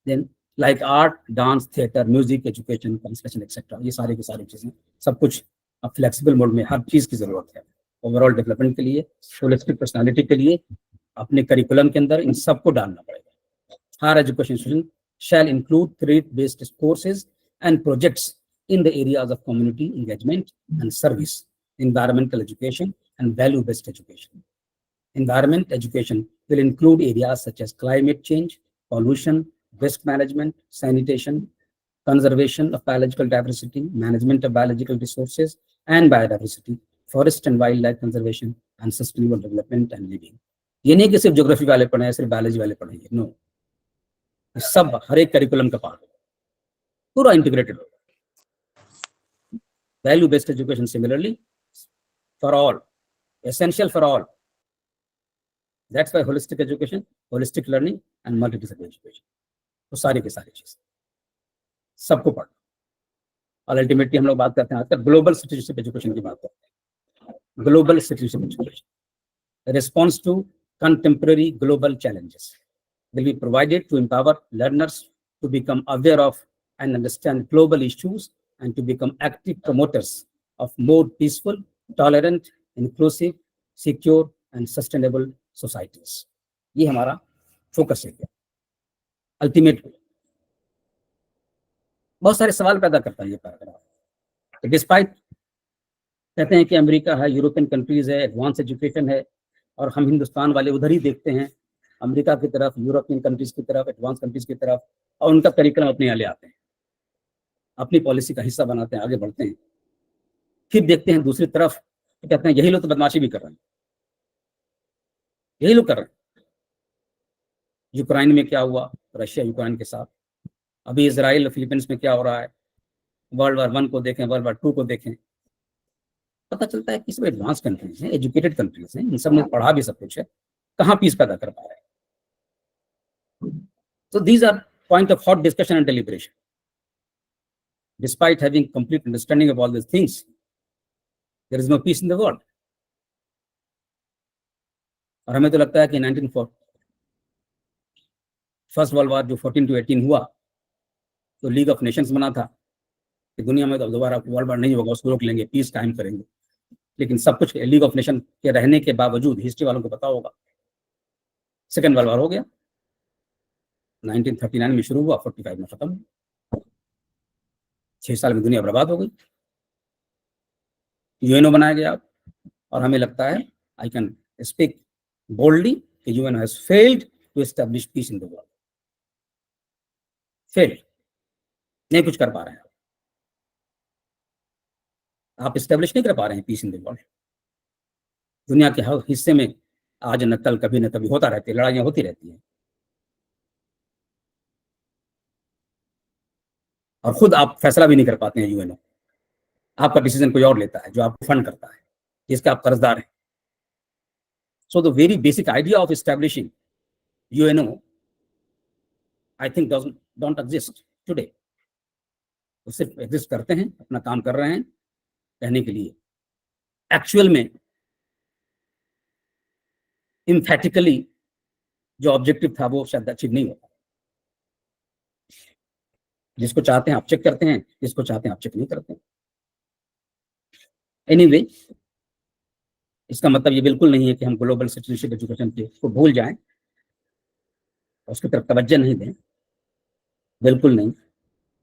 Then like art, dance, theatre, music, education, construction etcetera. ये सारी की सारी चीजें, सब कुछ अब फ्लेक्सिबल मोड में हर चीज की जरूरत है ओवरऑल डेवलपमेंट के लिए, होलिस्टिक पर्सनालिटी के लिए। अपने करिकुलम के अंदर इन सबको डालना पड़ेगा। Higher education institution shall include threat-based courses and projects in the areas of community engagement and service, environmental education, and value-based education. Environment education will include areas such as climate change, pollution, waste management, sanitation, conservation of biological diversity, management of biological resources and biodiversity, forest and wildlife conservation, and sustainable development and living. ये नहीं कि सिर्फ ज्योग्राफी वाले पढ़े, सिर्फ बायोलॉजी वाले पढ़ेंगे, नो। सब हर एक करिकुलम का पार्ट पूरा इंटीग्रेटेड होगा। Value based education similarly for all, essential for all. That's why holistic education, holistic learning and multidisciplinary education, तो सारी की सारी चीज सबको पढ़ना। और अल्टीमेटली हम लोग बात करते हैं आजकल ग्लोबल सिटीजनशिप एजुकेशन की बात करते हैं। Global citizenship education, response to contemporary global challenges will be provided to empower learners to become aware of and understand global issues and to become active promoters of more peaceful, tolerant, inclusive, secure and sustainable societies. ये हमारा फोकस है। अल्टीमेटली बहुत सारे सवाल पैदा करता है ये पैराग्राफ। डिस्पाइट कहते हैं कि अमेरिका है, यूरोपियन कंट्रीज है, एडवांस एजुकेशन है, और हम हिंदुस्तान वाले उधर ही देखते हैं, अमेरिका की तरफ, यूरोपियन कंट्रीज की तरफ, एडवांस कंट्रीज की तरफ, और उनका करिकुलम अपने यहाँ ले आते हैं, अपनी पॉलिसी का हिस्सा बनाते हैं, आगे बढ़ते हैं। फिर देखते हैं दूसरी तरफ तो कहते हैं यही लोग तो बदमाशी भी कर रहे हैं, यही लोग कर रहे हैं। यूक्रेन में क्या हुआ, रशिया यूक्रेन के साथ, अभी इजराइल और फिलीपींस में क्या हो रहा है, वर्ल्ड वार 1 को देखें, वर्ल्ड वार 2 को देखें, पता चलता है कि इसमें एडवांस कंट्रीज हैं, एजुकेटेड कंट्रीज हैं, इन सब ने पढ़ा भी सब कुछ है, कहाँ पीस पैदा कर पा रहे हैं। So these are point of hot discussion and deliberation. Despite having complete understanding of all these things, there is no peace in the world. और हमें तो लगता है कि 1940 फर्स्ट वर्ल्ड वार जो 14 to 18 हुआ, तो लीग ऑफ नेशंस बना था कि दुनिया में तो दोबारा वर्ल्ड वार नहीं होगा, उसको रोक लेंगे, पीस कायम करेंगे। लेकिन सब कुछ लीग ऑफ नेशन के रहने के बावजूद, हिस्ट्री वालों को पता होगा, सेकेंड वर्ल्ड वार हो गया, 1939 में शुरू हुआ, 45 में खत्म हुआ। 6 साल में दुनिया बर्बाद हो गई। यूएनओ बनाया गया, और हमें लगता है, आई कैन स्पीक बोल्डली, कि UNO has failed to establish peace in the world. Failed, नहीं कुछ कर पा रहे हैं आप एस्टैब्लिश नहीं कर पा रहे हैं पीस इन द वर्ल्ड। दुनिया के हर हिस्से में आज न कल, कभी न कभी होता रहती है, लड़ाइयां होती रहती हैं, और खुद आप फैसला भी नहीं कर पाते हैं। यूएनओ आपका डिसीजन कोई और लेता है, जो आपको फंड करता है, जिसके आप कर्जदार हैं। So the very basic idea of establishing UNO I think don't exist today. वो सिर्फ एग्जिस्ट करते हैं, अपना काम कर रहे हैं कहने के लिए। एक्चुअल में इम्फैटिकली जो ऑब्जेक्टिव था वो शायद अचीव नहीं होता। जिसको चाहते हैं आप चेक करते हैं, जिसको चाहते हैं आप चेक नहीं करते हैं। एनीवे, इसका मतलब ये बिल्कुल नहीं है कि हम ग्लोबल सिटीजनशिप एजुकेशन को भूल जाएं, उसकी तरफ तवज्जो नहीं दें, बिल्कुल नहीं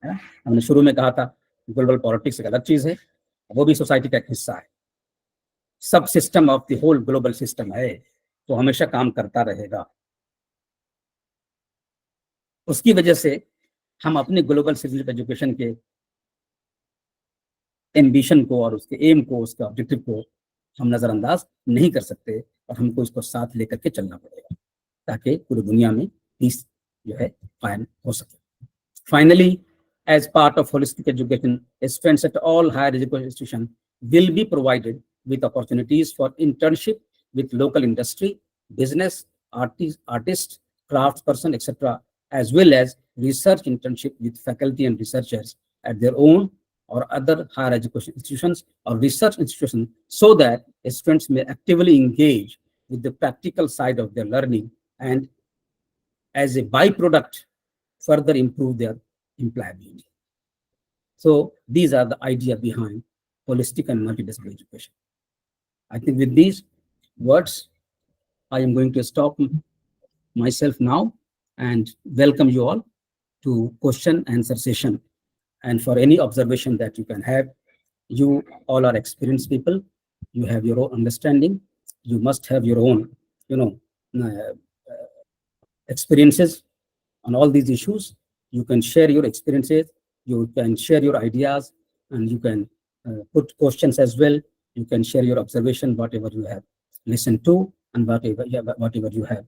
है। हमने शुरू में कहा था ग्लोबल पॉलिटिक्स एक अलग चीज है, वो भी सोसाइटी का एक हिस्सा है। Subsystem of the whole global system है, तो हमेशा काम करता रहेगा। उसकी वजह से हम अपने ग्लोबल सिटीजनशिप एजुकेशन के एम्बिशन को और उसके एम को, उसके ऑब्जेक्टिव को हम नजरअंदाज नहीं कर सकते, और हमको इसको साथ लेकर के चलना पड़ेगा ताकि पूरी दुनिया में पीस जो है कायम हो सके। Finally, as part of holistic education, students at all higher education institutions will be provided with opportunities for internship with local industry, business, artists, craftsperson, etc., as well as research internship with faculty and researchers at their own or other higher education institutions or research institutions, so that students may actively engage with the practical side of their learning, and as a byproduct further improve their employability. So these are the idea behind holistic and multidisciplinary education. I think with these words, I am going to stop myself now and welcome you all to question answer session. And for any observation that you can have, you all are experienced people. You have your own understanding. You must have your own, experiences on all these issues. You can share your experiences. You can share your ideas, and you can put questions as well. You can share your observation, whatever you have listened to, and whatever you have,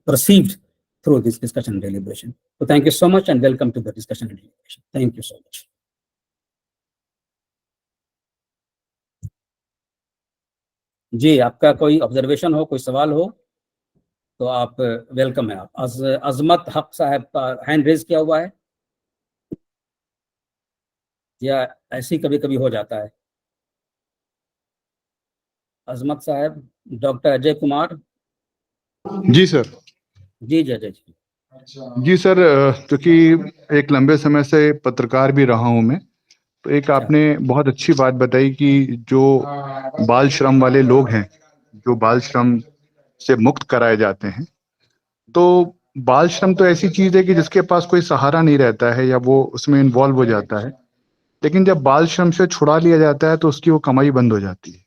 perceived through this discussion and deliberation. So thank you so much, and welcome to the discussion and deliberation. Thank you so much. जी, आपका कोई ऑब्जर्वेशन हो, कोई सवाल हो तो आप वेलकम है। आप अजमत हक साहब का हैंड रेज किया हुआ है, या ऐसे कभी कभी हो जाता है? अजमत साहब, डॉक्टर अजय कुमार। जी सर। जी जय जी। जी सर, क्योंकि एक लंबे समय से पत्रकार भी रहा हूं मैं, तो एक आपने बहुत अच्छी बात बताई कि जो बाल श्रम वाले लोग हैं, जो बाल श्रम से मुक्त कराए जाते हैं, तो बाल श्रम तो ऐसी चीज है कि जिसके पास कोई सहारा नहीं रहता है या वो उसमें इन्वॉल्व हो जाता है, लेकिन जब बाल श्रम से छुड़ा लिया जाता है तो उसकी वो कमाई बंद हो जाती है।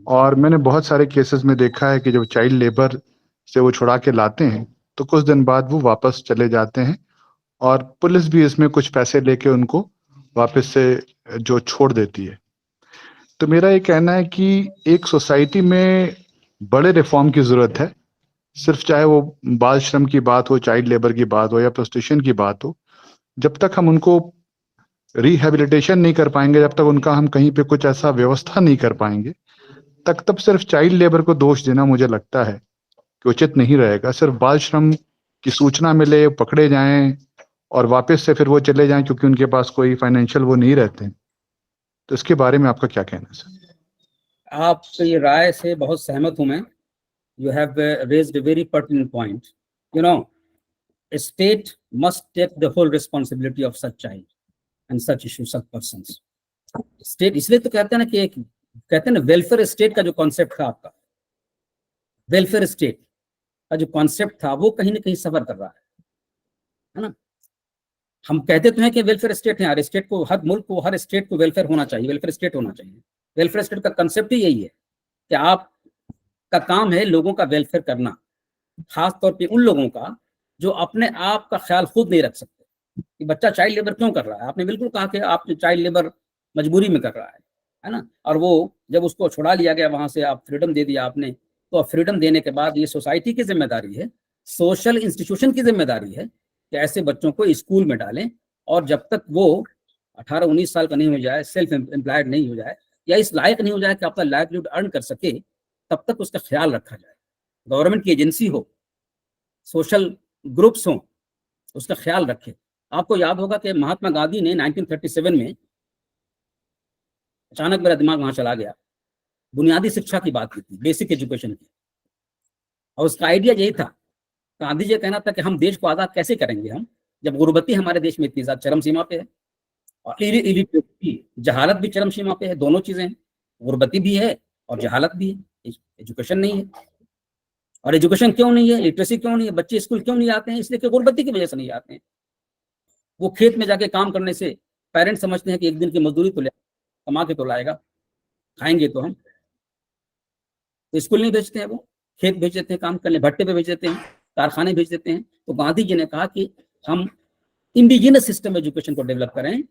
और मैंने बहुत सारे केसेस में देखा है कि जब चाइल्ड लेबर से वो छुड़ा के लाते हैं तो कुछ दिन बाद वो वापस चले जाते हैं, और पुलिस भी इसमें कुछ पैसे लेके उनको वापस से जो छोड़ देती है। तो मेरा ये कहना है कि एक सोसाइटी में बड़े रिफॉर्म की जरूरत है। सिर्फ चाहे वो बाल श्रम की बात हो, चाइल्ड लेबर की बात हो या प्रोस्टिट्यूशन की बात हो, जब तक हम उनको रिहेबिलिटेशन नहीं कर पाएंगे, जब तक उनका हम कहीं पे कुछ ऐसा व्यवस्था नहीं कर पाएंगे, तब सिर्फ चाइल्ड लेबर को दोष देना मुझे लगता है कि उचित नहीं रहेगा। सिर्फ बाल श्रम की सूचना मिले, पकड़े जाएं और वापस से फिर वो चले जाएं क्योंकि उनके पास कोई फाइनेंशियल वो नहीं रहते हैं, तो इसके बारे में आपका क्या कहना है सर? आपकी राय से बहुत सहमत हूं मैं। You have raised a very pertinent point. A state must take the whole responsibility of such child and such issues, such persons. State इसलिए तो कहते हैं ना कि कहते हैं ना वेलफेयर स्टेट का जो कॉन्सेप्ट था, आपका वेलफेयर स्टेट का जो कॉन्सेप्ट था वो कहीं ना कहीं सफर कर रहा है ना। हम कहते तो हैं कि वेलफेयर स्टेट है, हर स्टेट को, हर मुल्क को, हर स्टेट को वेलफेयर होना चाहिए, वेलफेयर स्टेट होना चाहिए। वेलफेयर स्टेट का कंसेप्ट ही यही है कि आप का काम है लोगों का वेलफेयर करना, खास तौर पे उन लोगों का जो अपने आप का ख्याल खुद नहीं रख सकते। कि बच्चा चाइल्ड लेबर क्यों कर रहा है, आपने बिल्कुल कहा कि आप चाइल्ड लेबर मजबूरी में कर रहा है ना। और वो जब उसको छुड़ा लिया गया, वहां से आप फ्रीडम दे दिया आपने, तो फ्रीडम देने के बाद ये सोसाइटी की जिम्मेदारी है, सोशल इंस्टीट्यूशन की जिम्मेदारी है कि ऐसे बच्चों को स्कूल में डालें, और जब तक वो 18-19 साल का नहीं हो जाए, सेल्फ एम्प्लॉयड नहीं हो जाए, या इस लायक नहीं हो जाए कि अपना लाइवलीहुड अर्न कर सके, तब तक उसका ख्याल रखा जाए। गवर्नमेंट की एजेंसी हो, सोशल ग्रुप्स हो, उसका ख्याल रखे। आपको याद होगा कि महात्मा गांधी ने 1937 में, अचानक मेरा दिमाग वहां चला गया, बुनियादी शिक्षा की बात की थी, बेसिक एजुकेशन की, और उसका आइडिया यही था। गांधी जी का कहना था कि हम देश को आजाद कैसे करेंगे हम, जब गुर्बती हमारे देश में इतनी ज्यादा चरम सीमा पे है, और इलिटरेसी, जहालत भी चरम सीमा पे है। दोनों चीजें हैं, गुर्बती भी है और जहालत भी है, एजुकेशन नहीं है। और एजुकेशन क्यों नहीं है, लिटरेसी क्यों नहीं है, बच्चे स्कूल क्यों नहीं आते हैं? इसलिए कि गुर्बती की वजह से नहीं आते हैं। वो खेत में जाके काम करने से पेरेंट्स समझते हैं कि एक दिन की मजदूरी तो कमा के तो लाएगा, खाएंगे तो हम, तो स्कूल नहीं भेजते हैं, वो खेत भेज देते हैं काम करने, भट्टे पे भेज देते हैं, कारखाने भेज देते हैं। तो गांधी जी ने कहा कि हम इंडिजिनस सिस्टम एजुकेशन को डेवलप करें,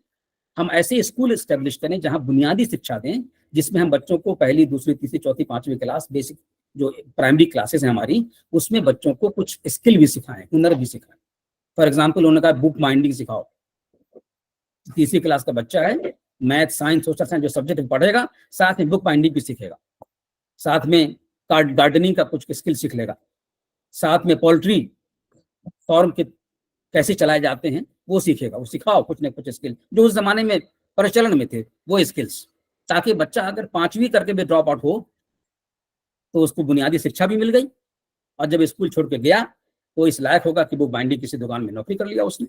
हम ऐसे स्कूल एस्टेब्लिश करें जहां बुनियादी शिक्षा दें, जिसमें हम बच्चों को पहली, दूसरी, तीसरी, चौथी, पांचवी क्लास, बेसिक जो प्राइमरी क्लासेस हैं हमारी, उसमें बच्चों को कुछ स्किल भी सिखाएं, हुनर भी सिखाएं। फॉर एग्जाम्पल उन्होंने कहा बुक बाइंडिंग सिखाओ। तीसरी क्लास का बच्चा है, मैथ, साइंस, सोशल साइंस जो सब्जेक्ट पढ़ेगा, साथ में बुक बाइंडिंग भी सीखेगा, साथ में गार्डनिंग का कुछ स्किल सीख लेगा, साथ में पोल्ट्री फार्म के कैसे चलाए जाते हैं वो सीखेगा। वो सिखाओ कुछ न कुछ स्किल जो उस जमाने में प्रचलन में थे, वो स्किल्स, ताकि बच्चा अगर 5वीं करके भी ड्रॉप आउट हो तो उसको बुनियादी शिक्षा भी मिल गई, और जब स्कूल छोड़ के गया वो इस लायक होगा कि वो बाइंडिंग किसी दुकान में नौकरी कर लिया उसने,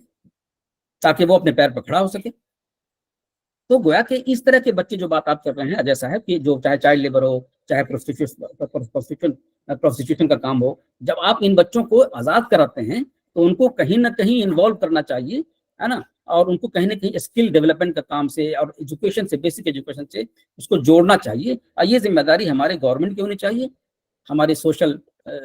ताकि वो अपने पैर पर खड़ा हो सके। तो गोया कि इस तरह के बच्चे जो बात आप कर रहे हैं अजय साहब, कि जो चाहे चाइल्ड लेबर हो, चाहे प्रोस्टिट्यूशन का काम हो, जब आप इन बच्चों को आजाद कराते हैं तो उनको कहीं ना कहीं इन्वॉल्व करना चाहिए, है ना, और उनको कहीं ना कहीं स्किल डेवलपमेंट का काम से और एजुकेशन से, बेसिक एजुकेशन से उसको जोड़ना चाहिए। और ये जिम्मेदारी हमारे गवर्नमेंट की होनी चाहिए, हमारे सोशल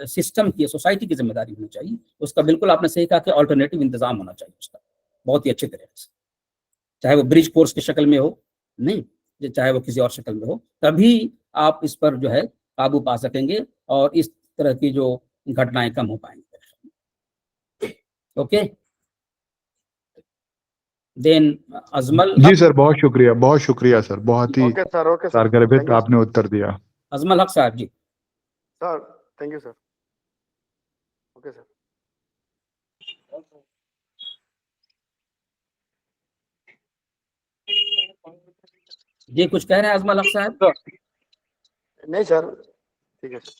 सिस्टम की, सोसाइटी की जिम्मेदारी होनी चाहिए। उसका बिल्कुल आपने सही कहा कि ऑल्टरनेटिव इंतजाम होना चाहिए उसका, बहुत ही अच्छे तरीके से, चाहे वो ब्रिज कोर्स की शक्ल में हो, नहीं चाहे वो किसी और शक्ल में हो, तभी आप इस पर जो है काबू पा सकेंगे और इस तरह की जो घटनाएं कम हो पाएंगी। Okay, then Ajmal. जी सर, बहुत शुक्रिया सर, बहुत ही ओके सर सारगर्भित आपने उत्तर दिया। अजमल हक साहब ji. Sir thank you sir. Okay sir. जी कुछ कह रहे हैं अजमल हक साहब? नहीं सर, ठीक है सर।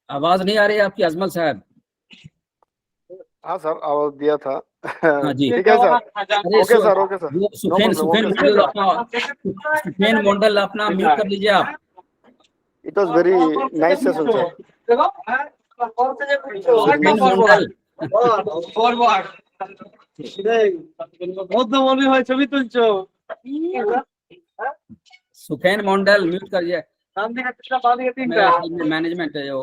आवाज नहीं आ रही है आपकी अजमल साहब। हाँ सर, आवाज दिया था। हाँ जी। ठीक है सर। अरे ओके सर, ओके सर। वो सुखेन मंडल अपना म्यूट कर लीजिए आप। It was very nice session sir. सुखेन मंडल, মধ্যমণি হয় ছবি তুলছো सुखेन मंडल म्यूट करिए। ডান দিকে তিনটা বাঁ দিকে তিনটা मैनेजमेंट है जो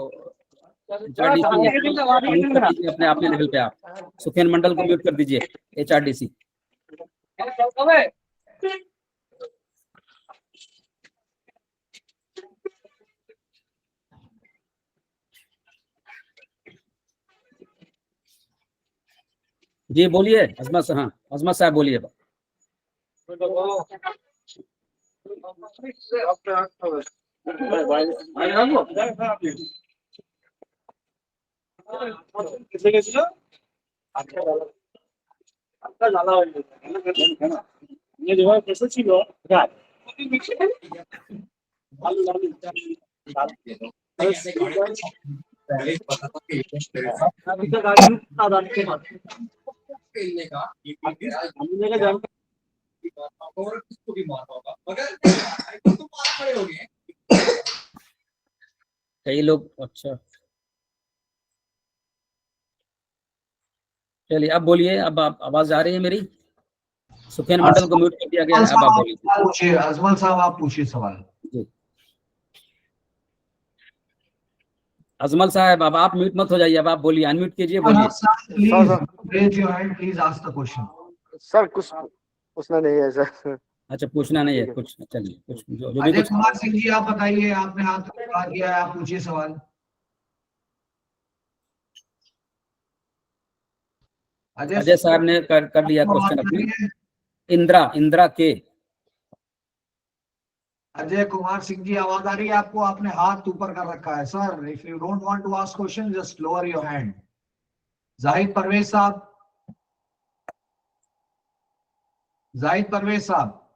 अपने अपने लेवल पे आप सुखेन मंडल को म्यूट कर दीजिए, HRDC। जी बोलिए अजमत साहब। हाँ अजमत साहब बोलिए। যেভাবে বসেছিল कई लोग, अच्छा चलिए अब बोलिए। अब आप आवाज आ रही है मेरी? सुखेन मंडल को म्यूट कर दिया गया है, अब आप बोलिए। अजमल साहब आप पूछिए सवाल। अजमल साहब अब आप म्यूट मत हो जाइए, अब आप बोलिए, अनम्यूट कीजिए, बोलिए। Raise your hand, please ask the question. Sir कुछ पूछना नहीं है सर। अच्छा पूछना नहीं है कुछ, चलिए कुछ जो भी अजय कुछ। कुमार सिंह जी आप बताइए, आपने हाथ उठा दिया है, आप पूछिए सवाल। अजय साहब ने कर लिया क्वेश्चन अपनी। इंदिरा के। अजय कुमार सिंह जी आवाज आ रही है आपको? आपने हाथ ऊपर कर रखा है sir. If you don't want to ask question just lower your hand. Zahid Parvez साहब, जाहिद परवेज साहब।